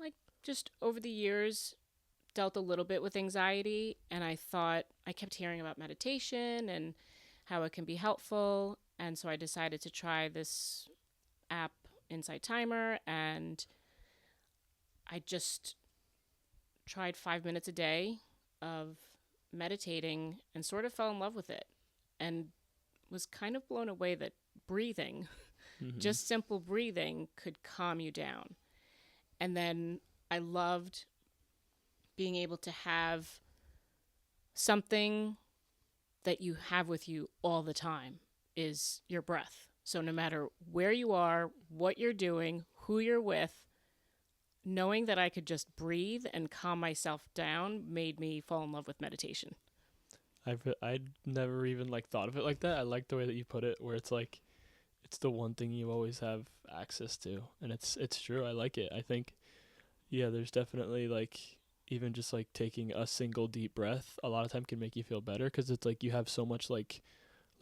like, just over the years, dealt a little bit with anxiety, and I thought I kept hearing about meditation and how it can be helpful. And so I decided to try this app, Insight Timer, and I just tried 5 minutes a day of meditating and sort of fell in love with it and was kind of blown away that breathing, Mm-hmm. just simple breathing, could calm you down. And then I loved being able to have something that you have with you all the time is your breath. So no matter where you are, what you're doing, who you're with, knowing that I could just breathe and calm myself down made me fall in love with meditation. I'd never even like thought of it like that. I like the way that you put it, where it's like it's the one thing you always have access to, and it's true. I like it. I think yeah, there's definitely like even just like taking a single deep breath a lot of time can make you feel better, because it's like you have so much like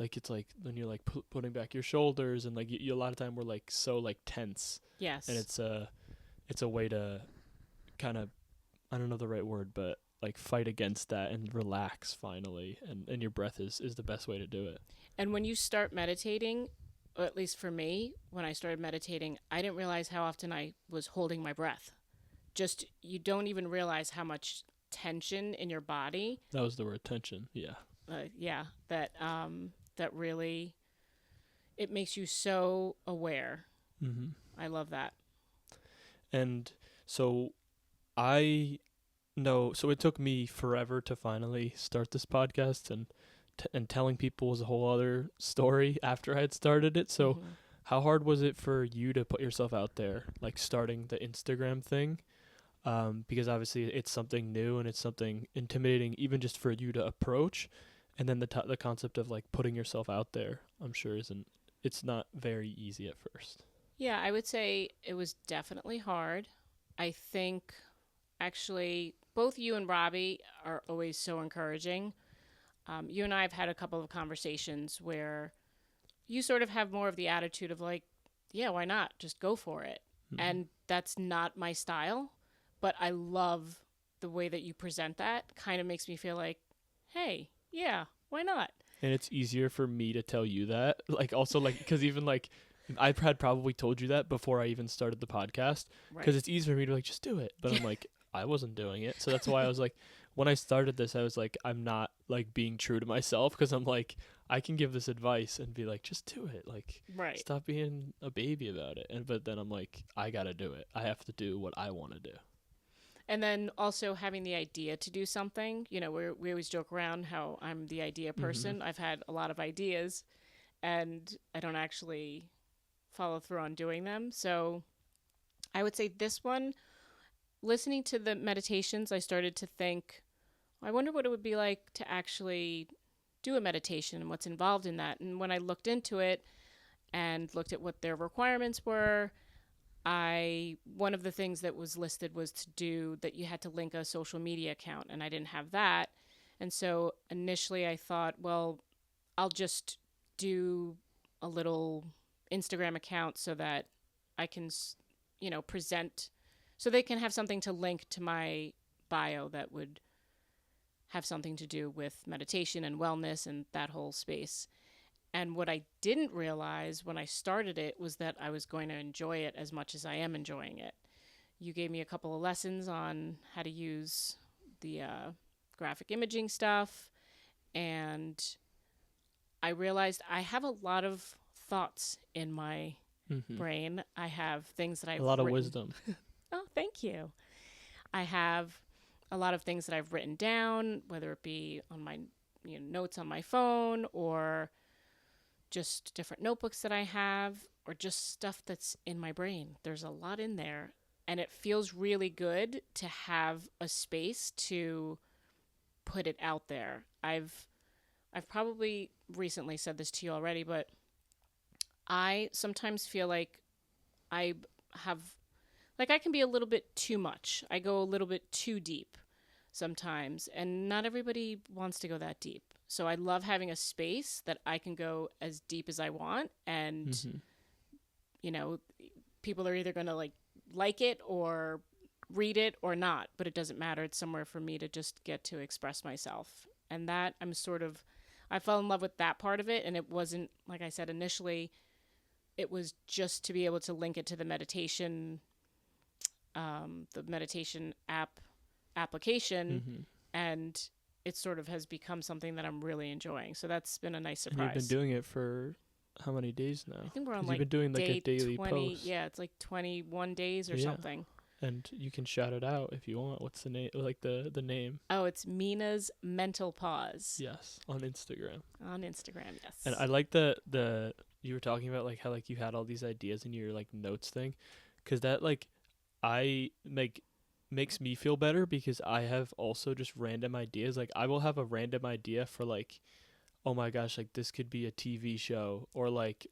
it's like when you're like putting back your shoulders, and like you a lot of time we're like so like tense, and Yes. it's a way to kind of, I don't know the right word, but like fight against that and relax finally, and your breath is the best way to do it. And when you start meditating, or at least for me, when I started meditating, I didn't realize how often I was holding my breath. Just, you don't even realize how much tension in your body. That was the word tension. Yeah. Yeah, that really, it makes you so aware. Mhm. I love that. And so I know, so it took me forever to finally start this podcast and and telling people was a whole other story after I had started it. So Mhm. how hard was it for you to put yourself out there, like starting the Instagram thing? Because obviously it's something new and it's something intimidating, even just for you to approach. And then the concept of like putting yourself out there, I'm sure it's not very easy at first. Yeah, I would say it was definitely hard. I think actually both you and Robbie are always so encouraging. You and I have had a couple of conversations where you sort of have more of the attitude of like, yeah, why not? Just go for it. Mm-hmm. And that's not my style, but I love the way that you present that. Kind of makes me feel like, hey, yeah, why not? And it's easier for me to tell you that, like also like because even like I had probably told you that before I even started the podcast, because Right. it's easy for me to like just do it, but I'm like I wasn't doing it, so that's why I was like when I started this I was like I'm not like being true to myself, because I'm like I can give this advice and be like just do it, like Right. stop being a baby about it, and but then I'm like I gotta do it, I have to do what I want to do. And then also having the idea to do something. You know, we always joke around how I'm the idea Mm-hmm. person. I've had a lot of ideas and I don't actually follow through on doing them. So I would say this one, listening to the meditations, I started to think, I wonder what it would be like to actually do a meditation and what's involved in that. And when I looked into it and looked at what their requirements were, I one of the things that was listed was to do that you had to link a social media account, and I didn't have that. And so initially I thought, well, I'll just do a little Instagram account so that I can, present, so they can have something to link to my bio that would have something to do with meditation and wellness and that whole space. And what I didn't realize when I started it was that I was going to enjoy it as much as I am enjoying it. You gave me a couple of lessons on how to use the graphic imaging stuff, and I realized I have a lot of thoughts in my Mm-hmm. brain. I have things that A I've lot of written. wisdom. Oh, thank you. I have a lot of things that I've written down, whether it be on my notes on my phone or just different notebooks that I have or just stuff that's in my brain. There's a lot in there, and it feels really good to have a space to put it out there. I've probably recently said this to you already, but I sometimes feel like I have I can be a little bit too much. I go a little bit too deep sometimes, and not everybody wants to go that deep. So I love having a space that I can go as deep as I want, and Mm-hmm. you know, people are either going to like it or read it or not, but it doesn't matter. It's somewhere for me to just get to express myself. And that I fell in love with that part of it, and it wasn't like I said initially, it was just to be able to link it to the meditation application, Mm-hmm. and it sort of has become something that I'm really enjoying. So that's been a nice And you've been surprise. doing it for how many days now? I think we're on Because you've like been doing like a day daily 20. post. Yeah, it's like 21 days or Yeah. something. And you can shout it out if you want. What's the name? Like the name? Oh, it's Mina's Mental Pause Yes, on Instagram. on Instagram. And Yes. I like the you were talking about like how like you had all these ideas in your like notes thing, because that like I like makes me feel better, because I have also just random ideas. Like I will have a random idea for like, oh my gosh, like this could be a TV show, or like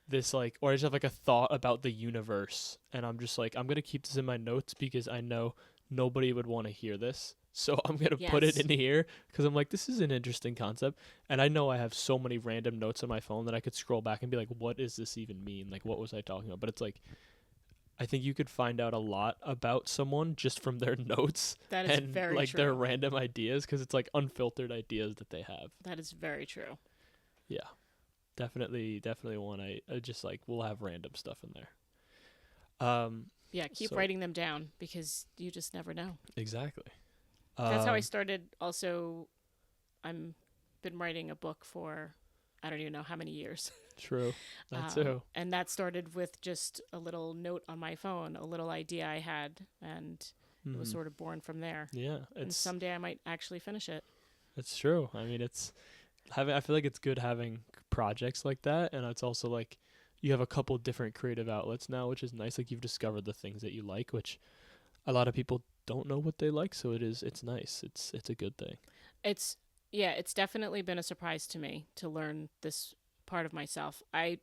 this like, or I just have like a thought about the universe, and I'm just like I'm gonna keep this in my notes because I know nobody would want to hear this, so I'm gonna put it Yes. in here because I'm like this is an interesting concept, and I know I have so many random notes on my phone that I could scroll back and be like, what does this even mean, like what was I talking about? But it's like I think you could find out a lot about someone just from their notes That is and very like their true. random ideas, because it's like unfiltered ideas that they have. That is very true. Yeah, definitely one. I just like we'll have random stuff in there. Yeah, keep So writing them down because you just never know. exactly. That's how I Um, started. Also, I'm been writing a book for I don't even know how many years. true. That too. And that started with just a little note on my phone, a little idea I had, and it was Hmm. sort of born from there. Yeah, And it's someday I might actually finish it. it's true. I mean, it's I feel like it's good having projects like that, and it's also like you have a couple different creative outlets now, which is nice. Like you've discovered the things that you like, which a lot of people don't know what they like, so it's nice. It's a good thing. It's yeah, it's definitely been a surprise to me to learn this part of myself. I've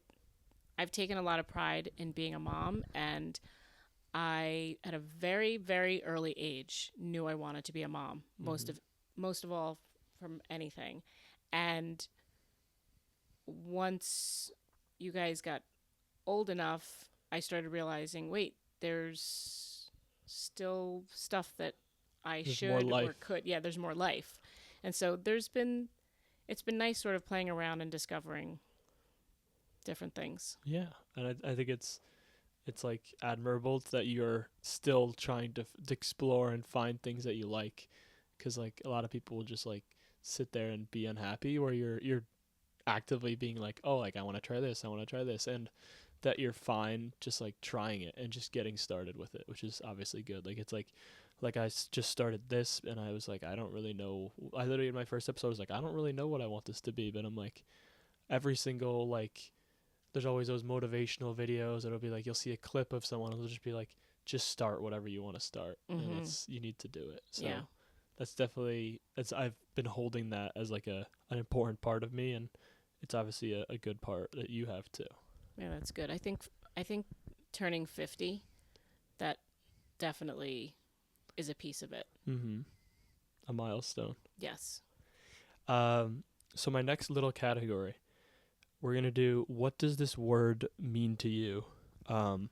taken a lot of pride in being a mom, and I at a very very early age knew I wanted to be a mom. Mhm. Most of all from anything. And once you guys got old enough, I started realizing, wait, there's still stuff that I There's more should or life. could. Yeah, there's more life. And so it's been nice sort of playing around and discovering different things. Yeah, and I think it's like admirable that you're still trying to explore and find things that you like, because like a lot of people will just like sit there and be unhappy, where you're actively being like, oh, like I want to try this, I want to try this, and that you're fine just like trying it and just getting started with it, which is obviously good. Like it's like just started this and I was like, I don't really know. I literally in my first episode was like, I don't really know what I want this to be, but I'm like every single like there's always those motivational videos that'll be like you'll see a clip of someone and it'll just be like just start whatever you want to start, and Mm-hmm. it's you need to do it. So Yeah. that's definitely that's I've been holding that as like an important part of me, and it's obviously a good part that you have too. Yeah, that's good. I think turning 50, that definitely is a piece of it. Mm-hmm. A milestone. Yes. So my next little category, we're gonna do what does this word mean to you? Um,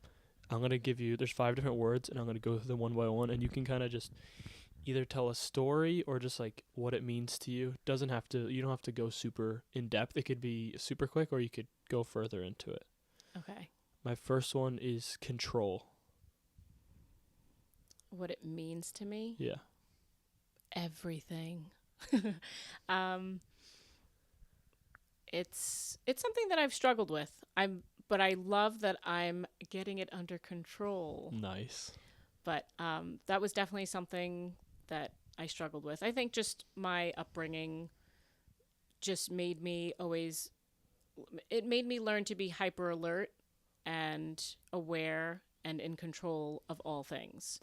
I'm gonna give you there's 5 different words, and I'm gonna go through them one by one, and you can kind of just either tell a story or just like what it means to you. Doesn't have to you don't have to go super in depth. It could be super quick, or you could go further into it. Okay. My first one is control. What it means to me? Yeah. Everything. um it's something that I've struggled with. But I love that I'm getting it under control. Nice. But that was definitely something that I struggled with. I think just my upbringing just made me always it made me learn to be hyper alert and aware and in control of all things.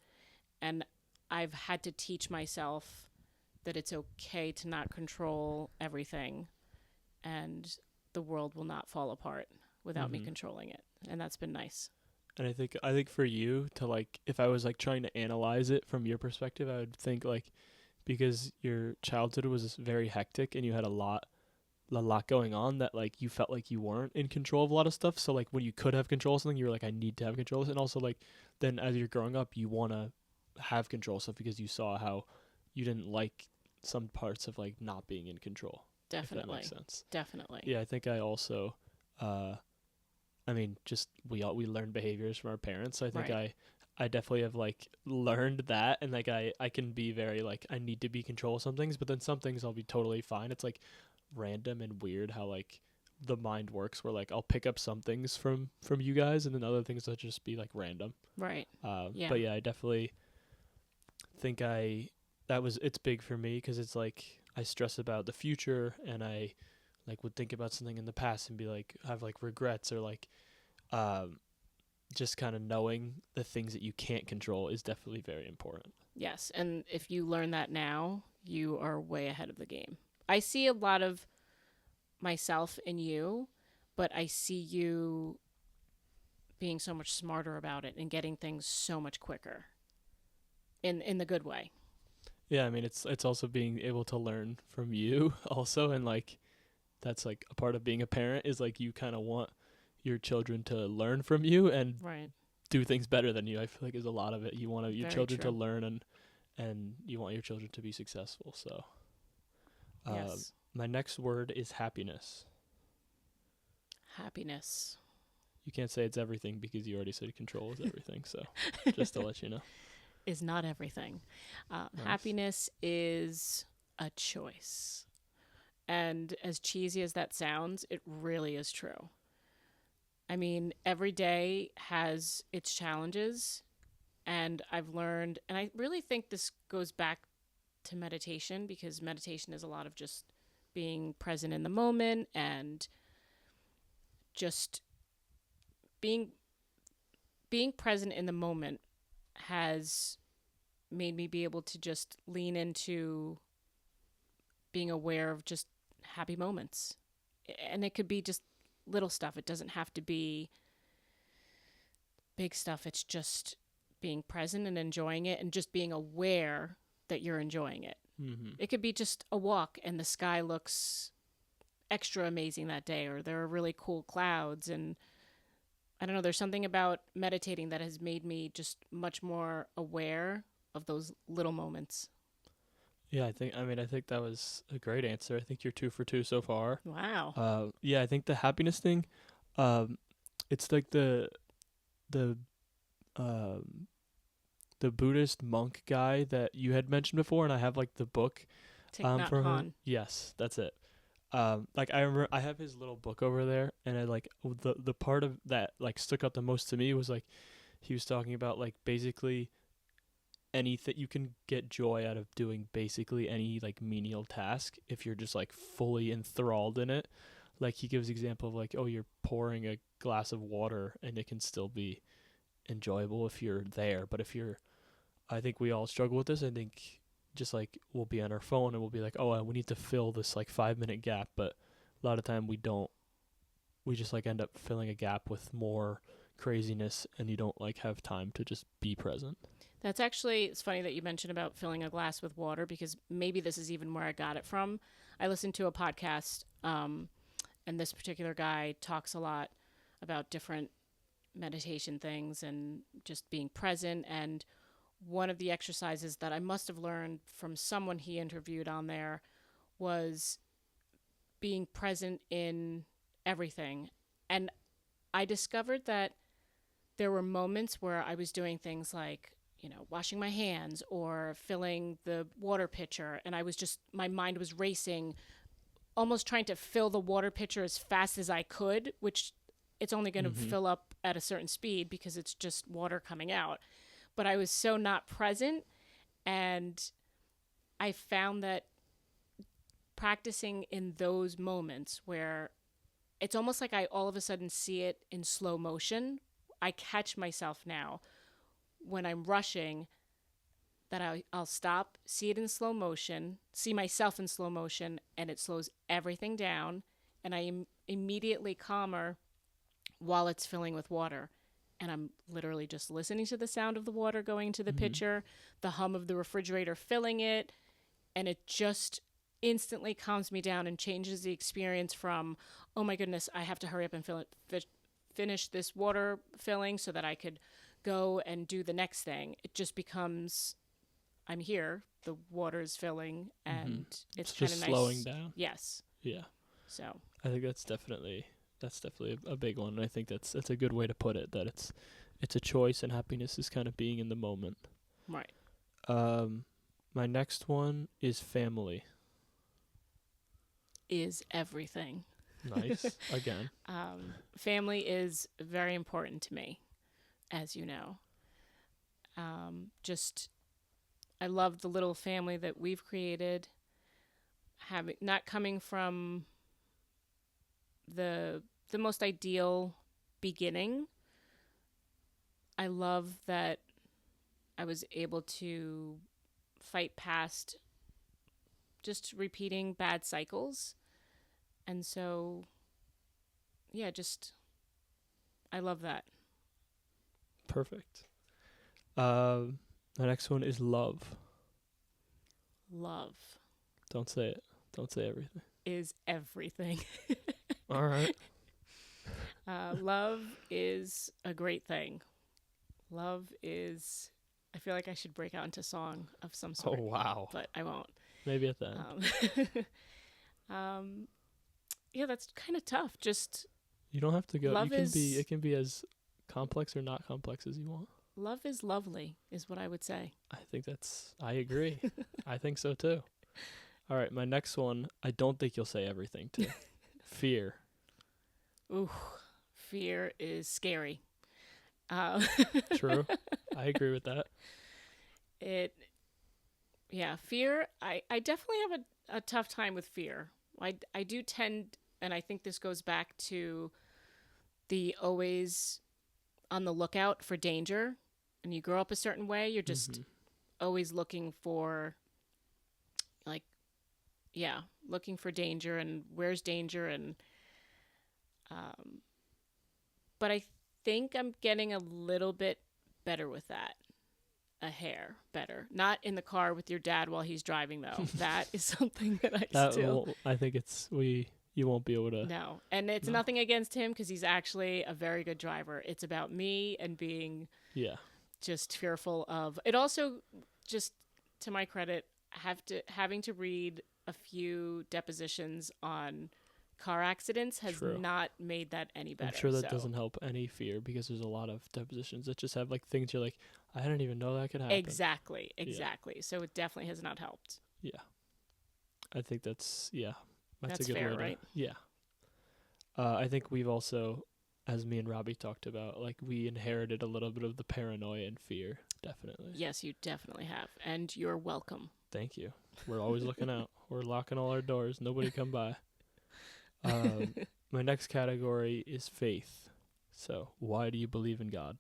And I've had to teach myself that it's okay to not control everything, and the world will not fall apart without me Mm-hmm. controlling it. And that's been nice. And I think for you to like if I was like trying to analyze it from your perspective, I would think like because your childhood was very hectic and you had a lot going on that like you felt like you weren't in control of a lot of stuff. So like when you could have control of something, you were like, I need to have control of it. And also like then as you're growing up, you want to have control of stuff because you saw how you didn't like some parts of like not being in control. If that makes Definitely. sense. Definitely. Yeah, I think I also uh I mean, just we learn behaviors from our parents. So I think Right. I definitely have like learned that, and like I can be very like I need to be control of some things, but then some things I'll be totally fine. It's like random and weird how like the mind works, where like I'll pick up some things from you guys, and then other things will just be like random. Right. Yeah. But yeah, I definitely think I that was it's big for me because it's like I stress about the future, and I like would think about something in the past and be like have like regrets or like um just kind of knowing the things that you can't control is definitely very important. Yes. And if you learn that now, you are way ahead of the game. I see a lot of myself in you, but I see you being so much smarter about it and getting things so much quicker in the good way. Yeah, I mean it's also being able to learn from you also, and like that's like a part of being a parent is like you kind of want your children to learn from you and Right. do things better than you. I feel like is a lot of it. You want your Very children to true. learn and you want your children to be successful. So, Yes. my next word is happiness. Happiness You can't say it's everything because you already said control is everything. So, just to let you know. is not everything. Nice. Happiness is a choice. And as cheesy as that sounds, it really is true. I mean, every day has its challenges, and I've learned, and I really think this goes back to meditation because meditation is a lot of just being present in the moment and just being present in the moment has made me be able to just lean into being aware of just happy moments. And it could be just little stuff. It doesn't have to be big stuff. It's just being present and enjoying it and just being aware that you're enjoying it. Mm-hmm. It could be just a walk and the sky looks extra amazing that day, or there are really cool clouds. And I don't know, there's something about meditating that has made me just much more aware of those little moments. Yeah, I think that was a great answer. I think you're 2 for 2 so far. Wow. Yeah, I think the happiness thing, it's like the um the Buddhist monk guy that you had mentioned before, and I have like the book Thich Nhat from him. Hanh. Yes, that's it. Like I remember I have his little book over there, and I like the part of that like stuck out the most to me was like he was talking about like basically anything you can get joy out of doing basically any like menial task if you're just like fully enthralled in it. Like he gives example of like, oh, you're pouring a glass of water and it can still be enjoyable if you're there, but if you're, I think we all struggle with this. I think just like we'll be on our phone and we'll be like, oh, we need to fill this like 5 minute gap, but a lot of time we don't. We just like end up filling a gap with more craziness, and you don't like have time to just be present. That's actually, it's funny that you mentioned about filling a glass with water, because maybe this is even where I got it from. I listened to a podcast, and this particular guy talks a lot about different meditation things and just being present. And one of the exercises that I must have learned from someone he interviewed on there was being present in everything. And I discovered that there were moments where I was doing things like, washing my hands or filling the water pitcher, and I was just, my mind was racing, almost trying to fill the water pitcher as fast as I could, which it's only going to fill up at a certain speed because it's just water coming out. But I was so not present, and I found that practicing in those moments where it's almost like I all of a sudden see it in slow motion. I catch myself now when I'm rushing that I'll stop, see it in slow motion, see myself in slow motion, and it slows everything down, and I am immediately calmer while it's filling with water. And I'm literally just listening to the sound of the water going into the pitcher, the hum of the refrigerator filling it, and it just instantly calms me down and changes the experience from, oh my goodness, I have to hurry up and finish this water filling so that I could go and do the next thing. It just becomes, I'm here, the water's filling, and it's kind of just nice. Slowing down. Yes. Yeah. So I think that's definitely a big one. And I think that's a good way to put it, that it's a choice, and happiness is kind of being in the moment. right. My next one is family. Is everything. Nice. Again. Family is very important to me, as you know. I love the little family that we've created. Not coming from the most ideal beginning. I love that I was able to fight past just repeating bad cycles. And so, yeah, I love that. Perfect. The next one is love. Love Don't say it. Don't say everything. is everything. All right. Love is a great thing. Love is, I feel like I should break out into song of some sort. Oh, wow. But I won't. Maybe at the end. Yeah, that's kind of tough. Just You don't have to go. Love It can be as complex or not complex as you want. love is lovely, is what I would say. I agree. I think so too. All right, my next one, I don't think you'll say everything to. Fear. Ooh, fear is scary. True. I agree with that. Fear, I definitely have a tough time with fear. I do tend, and I think this goes back to the always on the lookout for danger. And you grow up a certain way, you're just Mm-hmm. always looking for, like, yeah, looking for danger and where's danger. And, um, but I think I'm getting a little bit better with that. A hair better. Not in the car with your dad while he's driving, though. That is something that I That still. I think you won't be able to. No. And it's No. nothing against him because he's actually a very good driver. It's about me and being Yeah. just fearful of it. Also, just to my credit, having to read a few depositions on car accidents has True. not made that any I'm better. sure that So doesn't help any fear because there's a lot of depositions that just have like things you're like, I didn't even know that could happen. exactly. Yeah. So it definitely has not helped. Yeah. I think that's that's a That's good fair, way to right? yeah. I think we've also, as me and Robbie talked about, like we inherited a little bit of the paranoia and fear, definitely. Yes, you definitely have. And you're welcome. Thank you. We're always looking out. We're locking all our doors. Nobody come by. My next category is faith. So, why do you believe in God?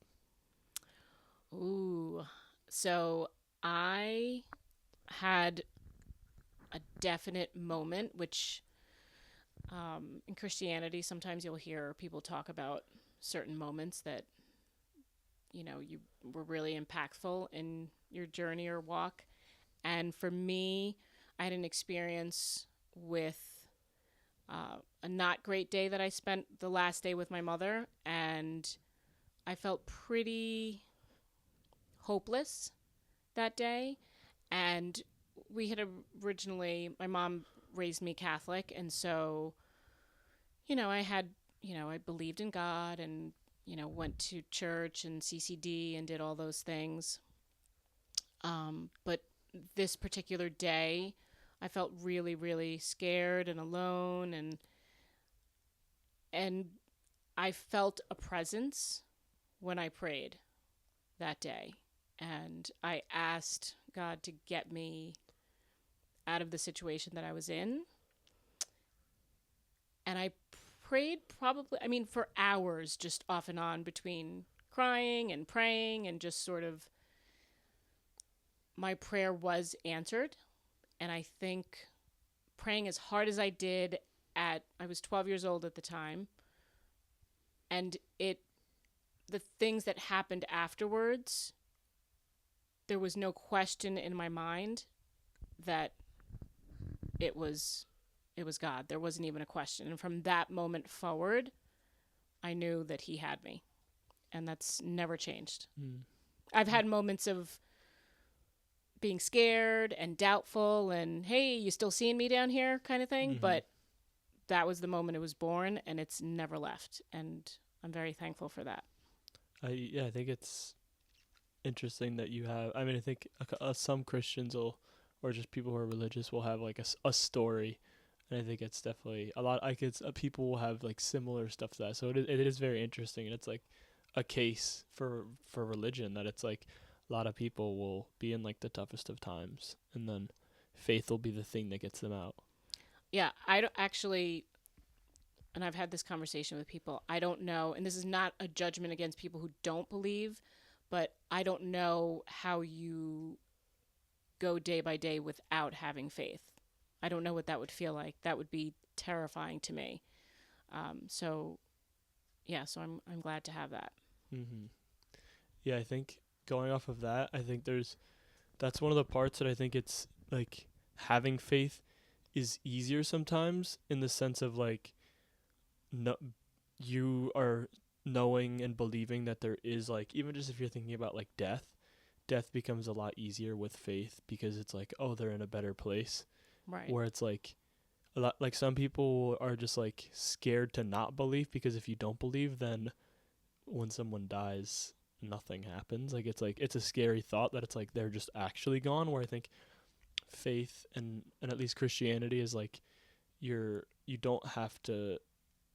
Ooh. So I had a definite moment, which in Christianity, sometimes you'll hear people talk about certain moments that, you were really impactful in your journey or walk. And for me, I had an experience with a not great day that I spent the last day with my mother, and I felt pretty hopeless that day. And we had originally, my mom raised me Catholic, and so, I had, I believed in God and, went to church and CCD and did all those things. But this particular day, I felt really, really scared and alone, and I felt a presence when I prayed that day. And I asked God to get me out of the situation that I was in. And I prayed probably, I mean, for hours, just off and on between crying and praying, and just sort of my prayer was answered. And I think praying as hard as I did I was 12 years old at the time, and the things that happened afterwards, there was no question in my mind that it was God. There wasn't even a question. And from that moment forward, I knew that he had me. And that's never changed. Mm. I've had moments of being scared and doubtful and, hey, you still seeing me down here kind of thing. Mm-hmm. But that was the moment it was born, and it's never left. And I'm very thankful for that. I think it's interesting that you have. I mean, I think some Christians will, or just people who are religious, will have like a story, and I think it's definitely a lot. Like people will have like similar stuff to that. So it is very interesting, and it's like a case for religion that it's like a lot of people will be in like the toughest of times, and then faith will be the thing that gets them out. Yeah, I don't actually, and I've had this conversation with people. I don't know, and this is not a judgment against people who don't believe, but I don't know how you go day by day without having faith. I don't know what that would feel like. That would be terrifying to me. So yeah, so I'm glad to have that. Mm-hmm. Yeah, I think going off of that, I think that's one of the parts that I think it's like having faith is easier sometimes in the sense of like no, you are knowing and believing that there is like, even just if you're thinking about like death becomes a lot easier with faith because it's like, oh, they're in a better place. Right. Where it's like a lot, like some people are just like scared to not believe because if you don't believe, then when someone dies, nothing happens. Like it's a scary thought that it's like they're just actually gone. Where I think faith and at least Christianity is like you don't have to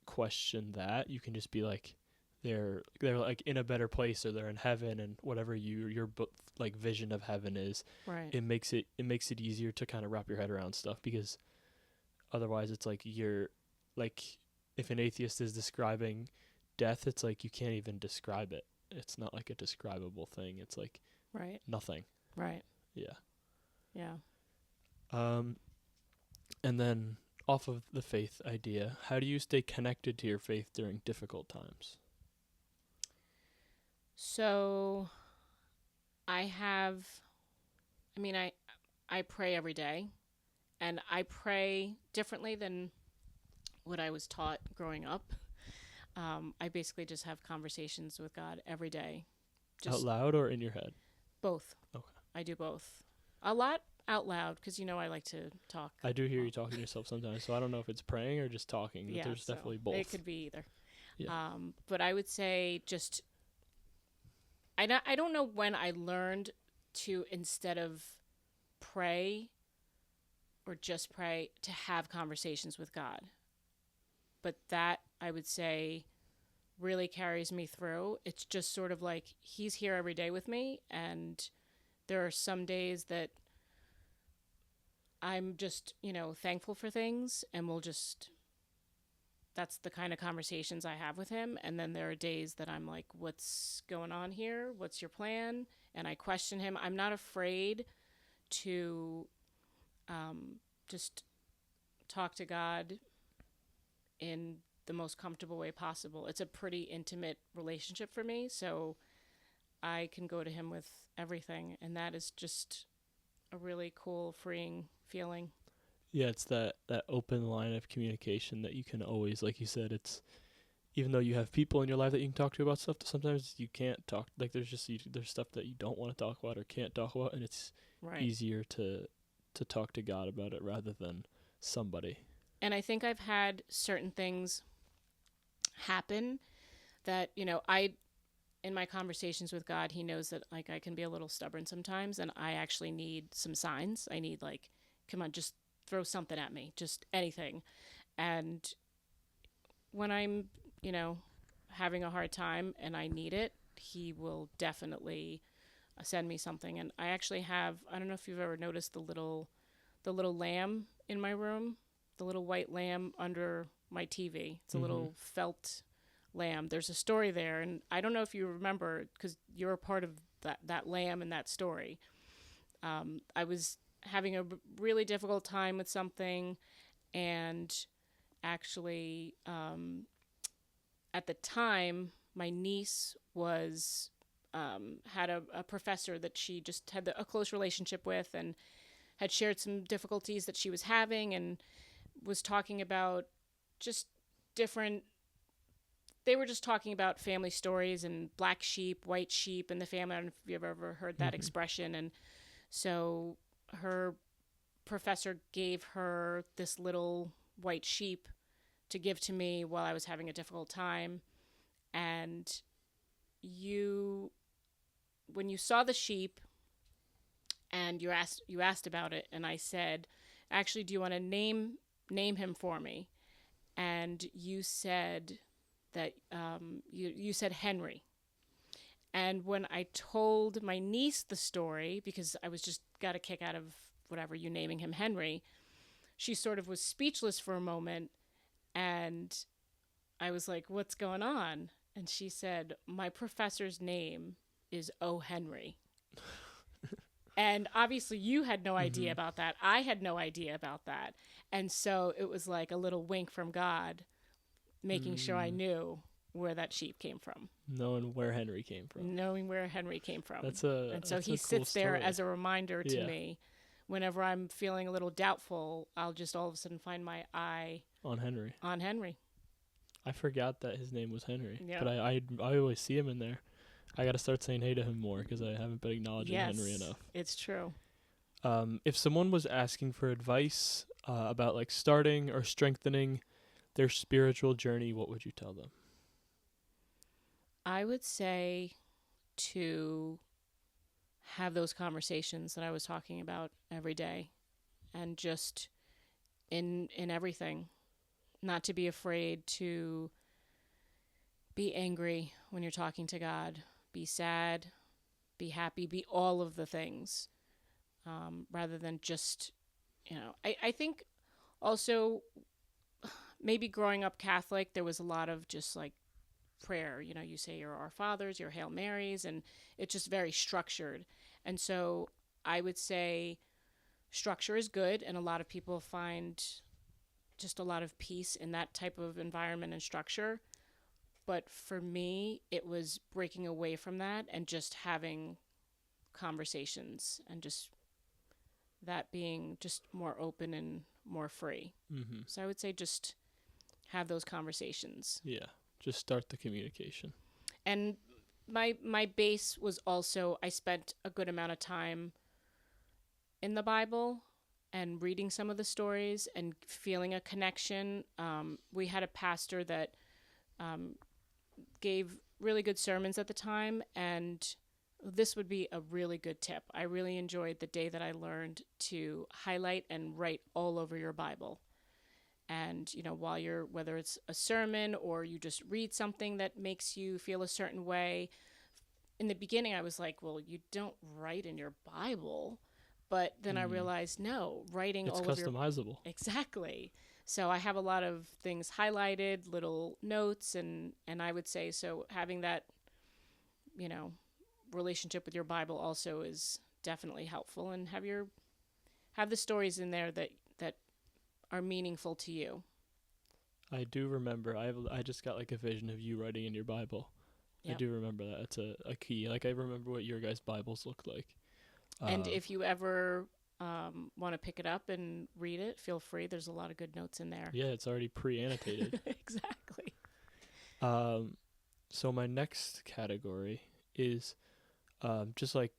question that. You can just be like they're like in a better place, or they're in heaven, and whatever your like vision of heaven is. Right. It makes it easier to kind of wrap your head around stuff because Otherwise, it's like like if an atheist is describing death, it's like you can't even describe it. It's not like a describable thing. It's like Right. nothing. Right. Yeah. Yeah. Um, and then off of the faith idea, how do you stay connected to your faith during difficult times? So I have, I mean, I pray every day, and I pray differently than what I was taught growing up. I basically just have conversations with God every day. Out Just loud or in your head? both. Okay. I do both. A lot out loud because I like to talk. I do hear you talking to yourself sometimes, so I don't know if it's praying or just talking, but Yeah, there's so definitely both. it could be either. Yeah. But I would say just I don't know when I learned to, instead of pray or just pray, to have conversations with God. But that, I would say, really carries me through. It's just sort of like he's here every day with me, and there are some days that I'm just, thankful for things, and that's the kind of conversations I have with him. And then there are days that I'm like, what's going on here? What's your plan? And I question him. I'm not afraid to just talk to God in the most comfortable way possible. It's a pretty intimate relationship for me, so I can go to him with everything, and that is just a really cool, freeing feeling. Yeah, it's that open line of communication that you can always, like you said, it's even though you have people in your life that you can talk to about stuff, sometimes you can't talk. Like there's stuff that you don't want to talk about or can't talk about, and it's Right. easier to talk to God about it rather than somebody. And I think I've had certain things happen that, I in my conversations with God, he knows that like I can be a little stubborn sometimes, and I actually need some signs. I need, like, come on, just throw something at me, just anything. And when I'm, you know, having a hard time and I need it, he will definitely send me something. And I actually have, I don't know if you've ever noticed the little lamb in my room, the little white lamb under my TV. It's a little felt lamb. There's a story there, and I don't know if you remember because you're a part of that lamb in that story. I was having a really difficult time with something, and actually, at the time, my niece was had a professor that she just had a close relationship with, and had shared some difficulties that she was having, and was talking about just different. They were just talking about family stories and black sheep, white sheep in the family. I don't know if you've ever heard that expression. And so her professor gave her this little white sheep to give to me while I was having a difficult time. And when you saw the sheep and you asked about it, and I said, actually, do you want to name him for me? And you said that you said Henry. And when I told my niece the story, because I was just got a kick out of whatever you naming him Henry, she sort of was speechless for a moment, and I was like, "What's going on?" And she said, "My professor's name is O. Henry." And obviously you had no idea about that. I had no idea about that. And so it was like a little wink from God, making sure I knew where that sheep came from. Knowing where Henry came from. Knowing where Henry came from. And so he sits there as a reminder to me. Whenever I'm feeling a little doubtful, I'll just all of a sudden find my eye on Henry. I forgot that his name was Henry. Yep. But I always see him in there. I got to start saying hey to him more because I haven't been acknowledging Henry enough. It's true. If someone was asking for advice about like starting or strengthening their spiritual journey, what would you tell them? I would say to have those conversations that I was talking about every day, and just in everything, not to be afraid to be angry when you're talking to God, be sad, be happy, be all of the things, rather than just, I think Also, maybe growing up Catholic, there was a lot of just like prayer. You know, you say your Our Fathers, your Hail Marys, and it's just very structured. And so I would say structure is good, and a lot of people find just a lot of peace in that type of environment and structure. But for me, it was breaking away from that and just having conversations and just that being just more open and more free. Mm-hmm. So I would say just have those conversations. Yeah. Just start the communication. And my base was also I spent a good amount of time in the Bible and reading some of the stories and feeling a connection. We had a pastor that gave really good sermons at the time, and this would be a really good tip. I really enjoyed the day that I learned to highlight and write all over your Bible. And, you know, while you're, whether it's a sermon or you just read something that makes you feel a certain way, in the beginning I was like, well, you don't write in your Bible. But then I realized, no, writing It's all of your... customizable. Exactly. So I have a lot of things highlighted, little notes, and I would say, so having that, you know, relationship with your Bible also is definitely helpful, and have the stories in there that are meaningful to you. I do remember. I just got like a vision of you writing in your Bible. Yep. I do remember that. It's a key. Like I remember what your guys' Bibles looked like. And if you ever want to pick it up and read it, feel free. There's a lot of good notes in there. Yeah, it's already pre-annotated. Exactly. So my next category is just like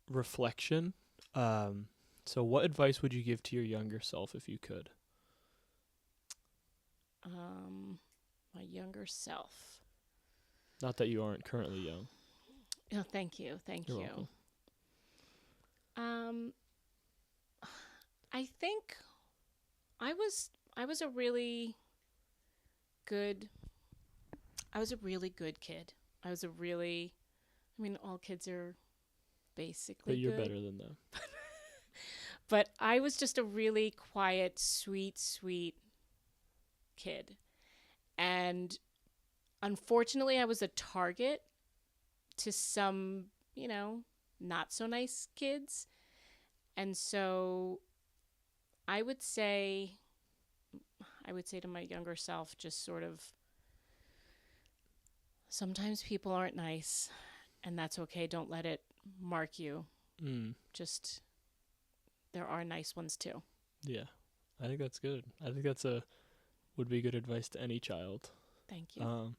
reflection. So what advice would you give to your younger self if you could? My younger self. Not that you aren't currently young. Oh, thank you. Thank You're you. welcome. I think I was a really good kid. I mean, all kids are basically But you're good. better than them. But I was just a really quiet, sweet kid. And unfortunately, I was a target to some, you know, not so nice kids. And so I would say to my younger self, just sort of, sometimes people aren't nice, and that's okay. Don't let it mark you. Just, there are nice ones too. Yeah, I think that's good. I think would be good advice to any child. Thank you.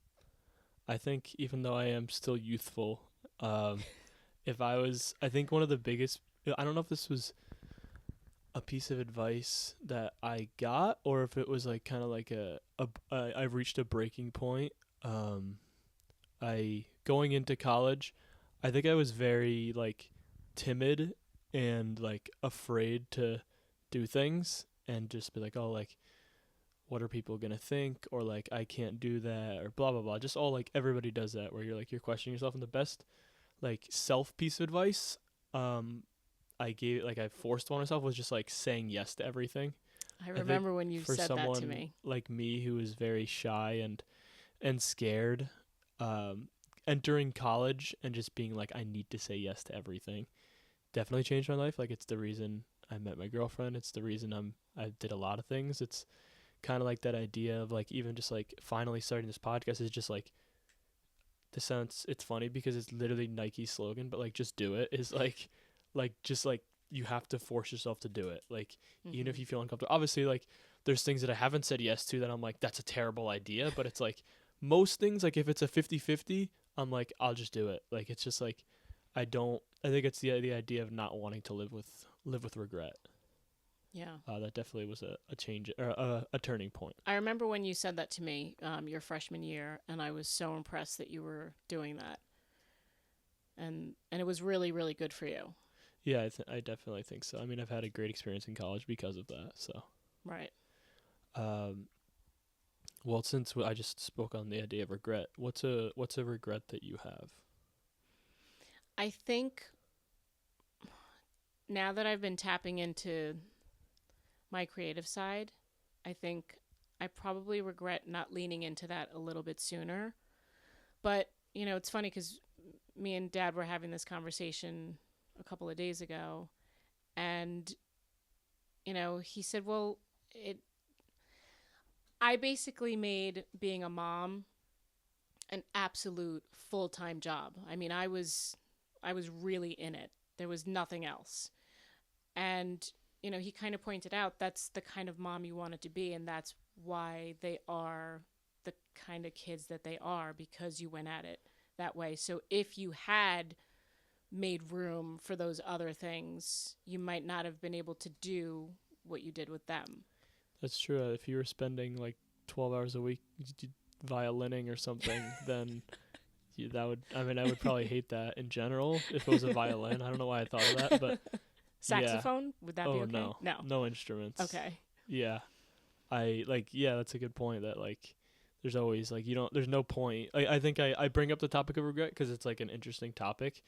I think even though I am still youthful, I think one of the biggest, I don't know if this was a piece of advice that I got or if it was like kind of like I've reached a breaking point. Going into college, I think I was very like timid and like afraid to do things and just be like, oh, like, what are people gonna think, or like I can't do that, or blah blah blah. Just all like everybody does that, where you're questioning yourself. And the best like self piece of advice I forced on myself was just like saying yes to everything. I remember when you said that to me. Like me, who is very shy and scared, entering college and just being like, I need to say yes to everything, definitely changed my life. Like it's the reason I met my girlfriend. It's the reason I did a lot of things. It's kind of like that idea of like even just like finally starting this podcast is just like, it's funny because it's literally Nike's slogan, but like just do it is like just like you have to force yourself to do it. Like even if you feel uncomfortable, obviously like there's things that I haven't said yes to that I'm like, that's a terrible idea. But it's like most things, like if it's a 50-50, I'm like, I'll just do it. Like it's just like I think it's the idea of not wanting to live with regret. Yeah. That definitely was a change or a turning point. I remember when you said that to me your freshman year, and I was so impressed that you were doing that. And it was really, really good for you. Yeah, I definitely think so. I mean, I've had a great experience in college because of that. So. Right. Well, since I just spoke on the idea of regret, what's a regret that you have? I think now that I've been tapping into my creative side, I think I probably regret not leaning into that a little bit sooner. But, it's funny because me and Dad were having this conversation a couple of days ago. And, he said, well, I basically made being a mom an absolute full-time job. I mean, I was really in it. There was nothing else. And, he kind of pointed out that's the kind of mom you wanted to be, and that's why they are the kind of kids that they are, because you went at it that way. So if you had made room for those other things, you might not have been able to do what you did with them. That's true. If you were spending like 12 hours a week violining or something, then that would, I mean, I would probably hate that in general if it was a violin. I don't know why I thought of that, but Saxophone? Would that be okay? No. No instruments. Okay. Yeah. That's a good point that like there's always like there's no point. I think I bring up the topic of regret because it's like an interesting topic,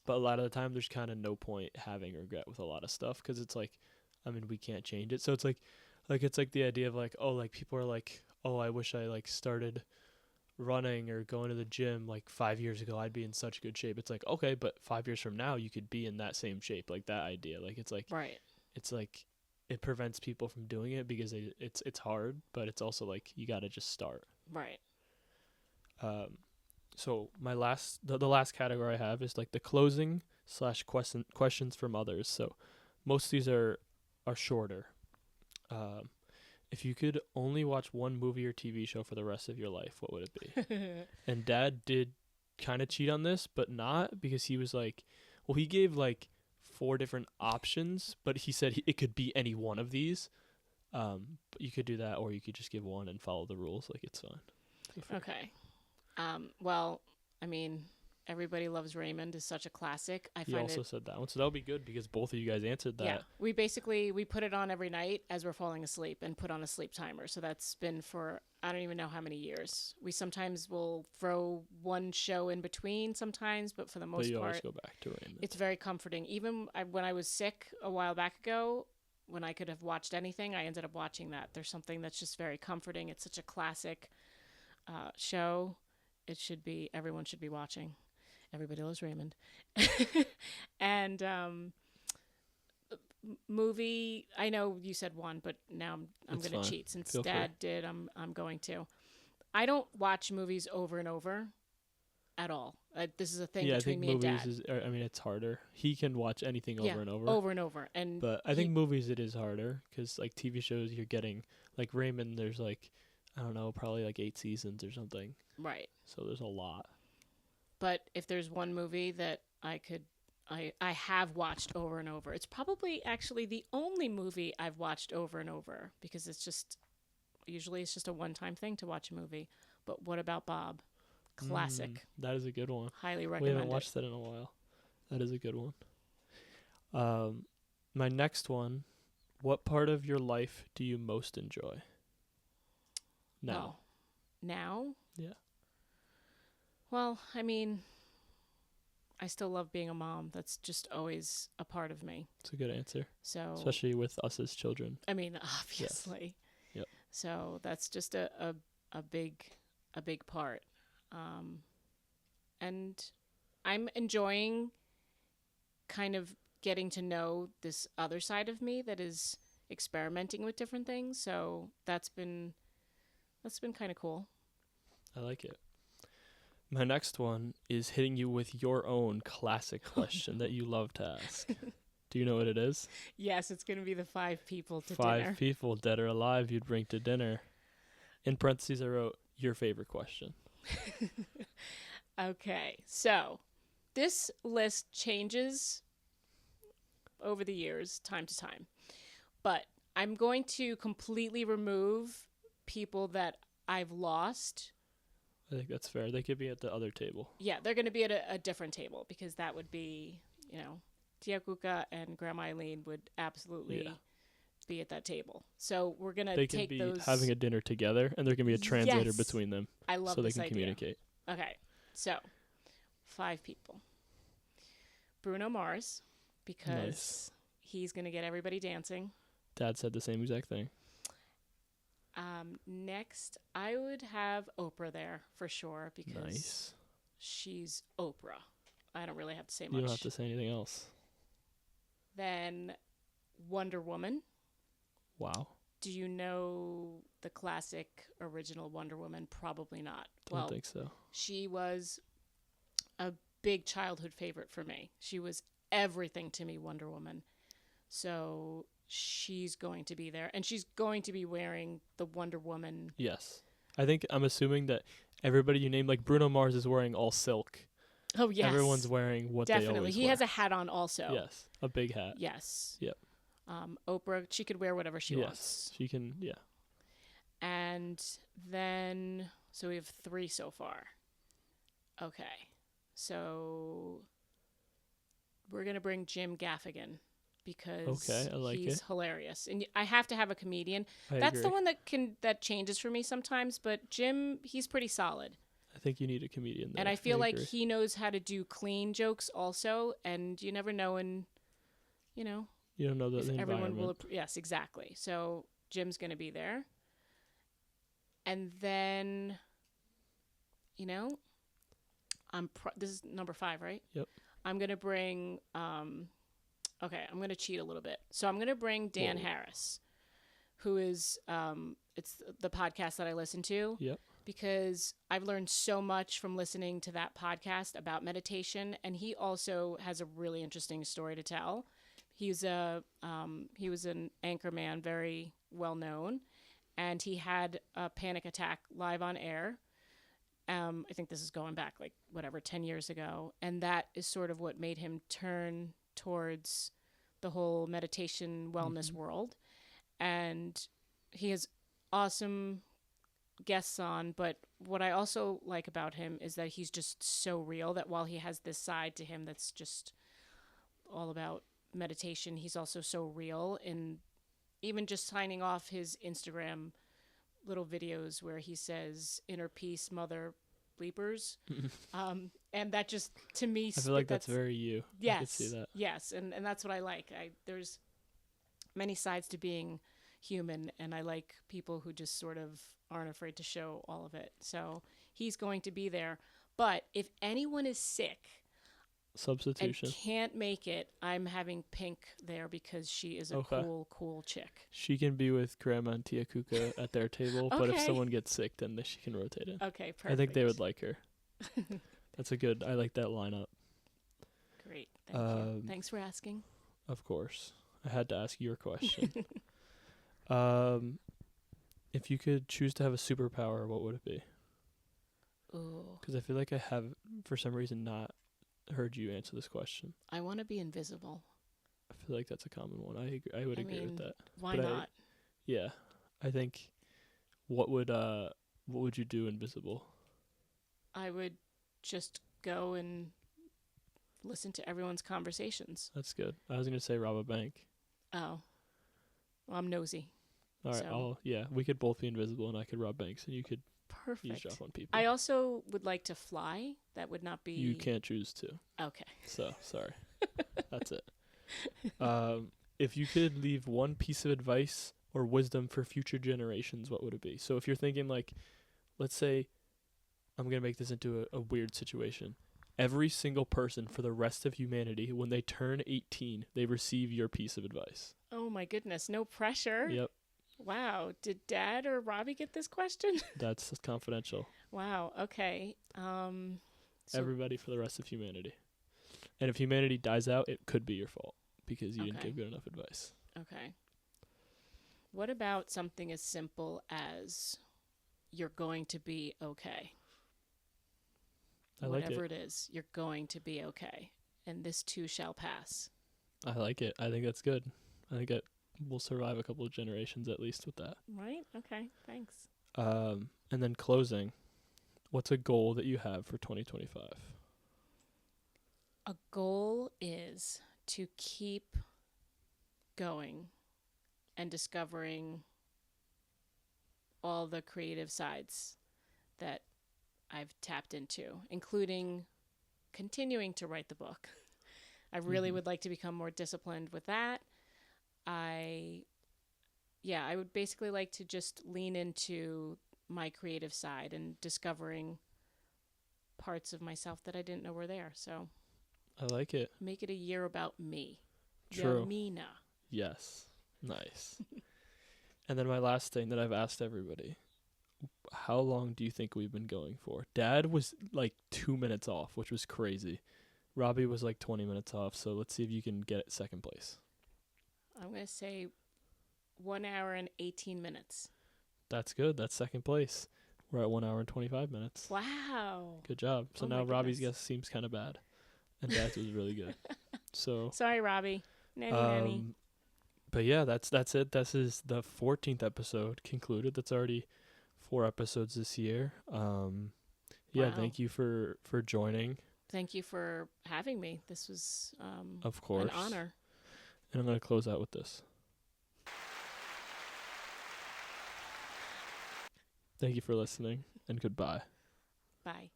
but a lot of the time there's kind of no point having regret with a lot of stuff because it's like, I mean, we can't change it. So it's like it's like the idea of like, oh, like people are like, oh, I wish I like started running or going to the gym like 5 years ago. I'd be in such good shape. It's like, okay, but 5 years from now you could be in that same shape. Like that idea, like it's like, right. It's like it prevents people from doing it because it's hard, but it's also like you got to just start. Right. So my the last category I have is like the closing / questions from others. So most of these are shorter. If you could only watch one movie or TV show for the rest of your life, what would it be? And Dad did kind of cheat on this, but not, because he was like, well, he gave like 4 different options, but he said it could be any one of these. But you could do that, or you could just give one and follow the rules. Like, it's fine. Okay. Well, I mean, Everybody Loves Raymond is such a classic. He also said that one, so that'll be good because both of you guys answered that. Yeah, we put it on every night as we're falling asleep and put on a sleep timer. So that's been for I don't even know how many years. We sometimes will throw one show in between sometimes, but for the most but you part, always go back to Raymond. It's very comforting. Even when I was sick a while back ago, when I could have watched anything, I ended up watching that. There's something that's just very comforting. It's such a classic show. Everyone should be watching. Everybody Loves Raymond. And movie, I know you said one, but now I'm going to cheat. Since Feel Dad free. did, I'm going to. I don't watch movies over and over at all. This is a thing between me and Dad. I mean, it's harder. He can watch anything over and over. Over and over. But I think movies, it is harder because like TV shows, you're getting like Raymond. There's like, I don't know, probably like 8 seasons or something. Right. So there's a lot. But if there's one movie that I have watched over and over, it's probably actually the only movie I've watched over and over, because usually it's just a one-time thing to watch a movie. But What About Bob? Classic. That is a good one. Highly recommend it. We haven't watched that in a while. That is a good one. My next one, what part of your life do you most enjoy? Now. Oh. Now? Yeah. Well, I mean, I still love being a mom. That's just always a part of me. It's a good answer. So, especially with us as children. I mean, obviously. Yes. Yep. So that's just a big part. And I'm enjoying kind of getting to know this other side of me that is experimenting with different things. So that's been kind of cool. I like it. My next one is hitting you with your own classic question that you love to ask. Do you know what it is? Yes, it's going to be the 5 people to 5 dinner. 5 people, dead or alive, you'd bring to dinner. In parentheses, I wrote, your favorite question. Okay, so this list changes over the years, time to time. But I'm going to completely remove people that I've lost. I think that's fair. They could be at the other table. Yeah, they're going to be at a different table, because that would be, Tia Kuka and Grandma Eileen would absolutely be at that table. So we're going to take those. They can be having a dinner together, and there can be a translator between them. I love so this they can idea. Communicate. Okay, so 5 people. Bruno Mars, because... Nice. He's going to get everybody dancing. Dad said the same exact thing. Next, I would have Oprah there for sure because Nice. she's Oprah. I don't really have to say You don't have much. to say anything else. Then Wonder Woman. Wow. Do you know the classic original Wonder Woman? Probably not. Don't think so. She was a big childhood favorite for me. She was everything to me, Wonder Woman. So she's going to be there. And she's going to be wearing the Wonder Woman. Yes. I'm assuming that everybody you named, like Bruno Mars is wearing all silk. Oh, yes. Everyone's wearing what they Definitely. always He wear. has a hat on also. Yes. A big hat. Yes. Yep. Oprah, she could wear whatever she wants. She can, yeah. And then, so we have 3 so far. Okay. So we're going to bring Jim Gaffigan because I like he's it. hilarious. And I have to have a comedian. I That's agree. the one that changes for me sometimes, but Jim, he's pretty solid. I think you need a comedian there. And I feel like agree. he knows how to do clean jokes also, and you never know you don't know the everyone will. environment. Yes, exactly. So Jim's going to be there. And then, this is number 5, right? Yep. I'm going to bring, okay, I'm going to cheat a little bit. So I'm going to bring Dan Harris, who is, it's the podcast that I listen to. Yep. Because I've learned so much from listening to that podcast about meditation. And he also has a really interesting story to tell. He was an anchor man, very well known. And he had a panic attack live on air. I think this is going back 10 years ago. And that is sort of what made him turn towards the whole meditation wellness world. And he has awesome guests on. But what I also like about him is that he's just so real that while he has this side to him that's just all about meditation, he's also so real. And even just signing off his Instagram little videos where he says inner peace, mother bleepers. And that just, to me, I feel like that's very you. Yes. I could see that. Yes. And that's what I like. There's many sides to being human, and I like people who just sort of aren't afraid to show all of it. So he's going to be there. But if anyone is sick, substitution, and can't make it, I'm having Pink there because she is a cool chick. She can be with Grandma and Tia Kuka at their table, but if someone gets sick, then she can rotate in. Okay, perfect. I think they would like her. That's I like that lineup. Great, thank you. Thanks for asking. Of course. I had to ask your question. If you could choose to have a superpower, what would it be? Ooh. Because I feel like I have, for some reason, not heard you answer this question. I want to be invisible. I feel like that's a common one. I would agree with that. Why not? I think what would you do invisible? I would just go and listen to everyone's conversations. That's good. I was going to say rob a bank. Oh. Well, I'm nosy. All right, we could both be invisible and I could rob banks and you could eavesdrop on people. I also would like to fly. That would not be... You can't choose to. Okay. So, sorry. That's it. If you could leave one piece of advice or wisdom for future generations, what would it be? So if you're thinking let's say I'm going to make this into a weird situation. Every single person for the rest of humanity, when they turn 18, they receive your piece of advice. Oh my goodness. No pressure. Yep. Wow. Did Dad or Robbie get this question? That's confidential. Wow. Okay. Everybody for the rest of humanity. And if humanity dies out, it could be your fault because you didn't give good enough advice. Okay. What about something as simple as you're going to be okay? Whatever it is, you're going to be okay. And this too shall pass. I like it. I think that's good. I think we'll survive a couple of generations at least with that. Right? Okay. Thanks. And then closing, what's a goal that you have for 2025? A goal is to keep going and discovering all the creative sides that I've tapped into, including continuing to write the book. I really would like to become more disciplined with that. I yeah, I would basically like to just lean into my creative side and discovering parts of myself that I didn't know were there. So I like it. make it a year about me. True. Yamina. Yes. Nice. And then my last thing that I've asked everybody, how long do you think we've been going for? Dad was like 2 minutes off, which was crazy. Robbie was like 20 minutes off, so let's see if you can get second place. I'm going to say 1 hour and 18 minutes. That's good. That's second place. We're at 1 hour and 25 minutes. Wow. Good job. So Oh my now Robbie's goodness. guess seems kind of bad, and Dad's was really good. So, Sorry, Robbie. Nanny. but yeah, that's it. This is the 14th episode concluded. That's already 4 episodes this year. Yeah, Wow. thank you for joining. Thank you for having me. This was Of course. an honor. And I'm going to close out with this. Thank you for listening, and goodbye. Bye.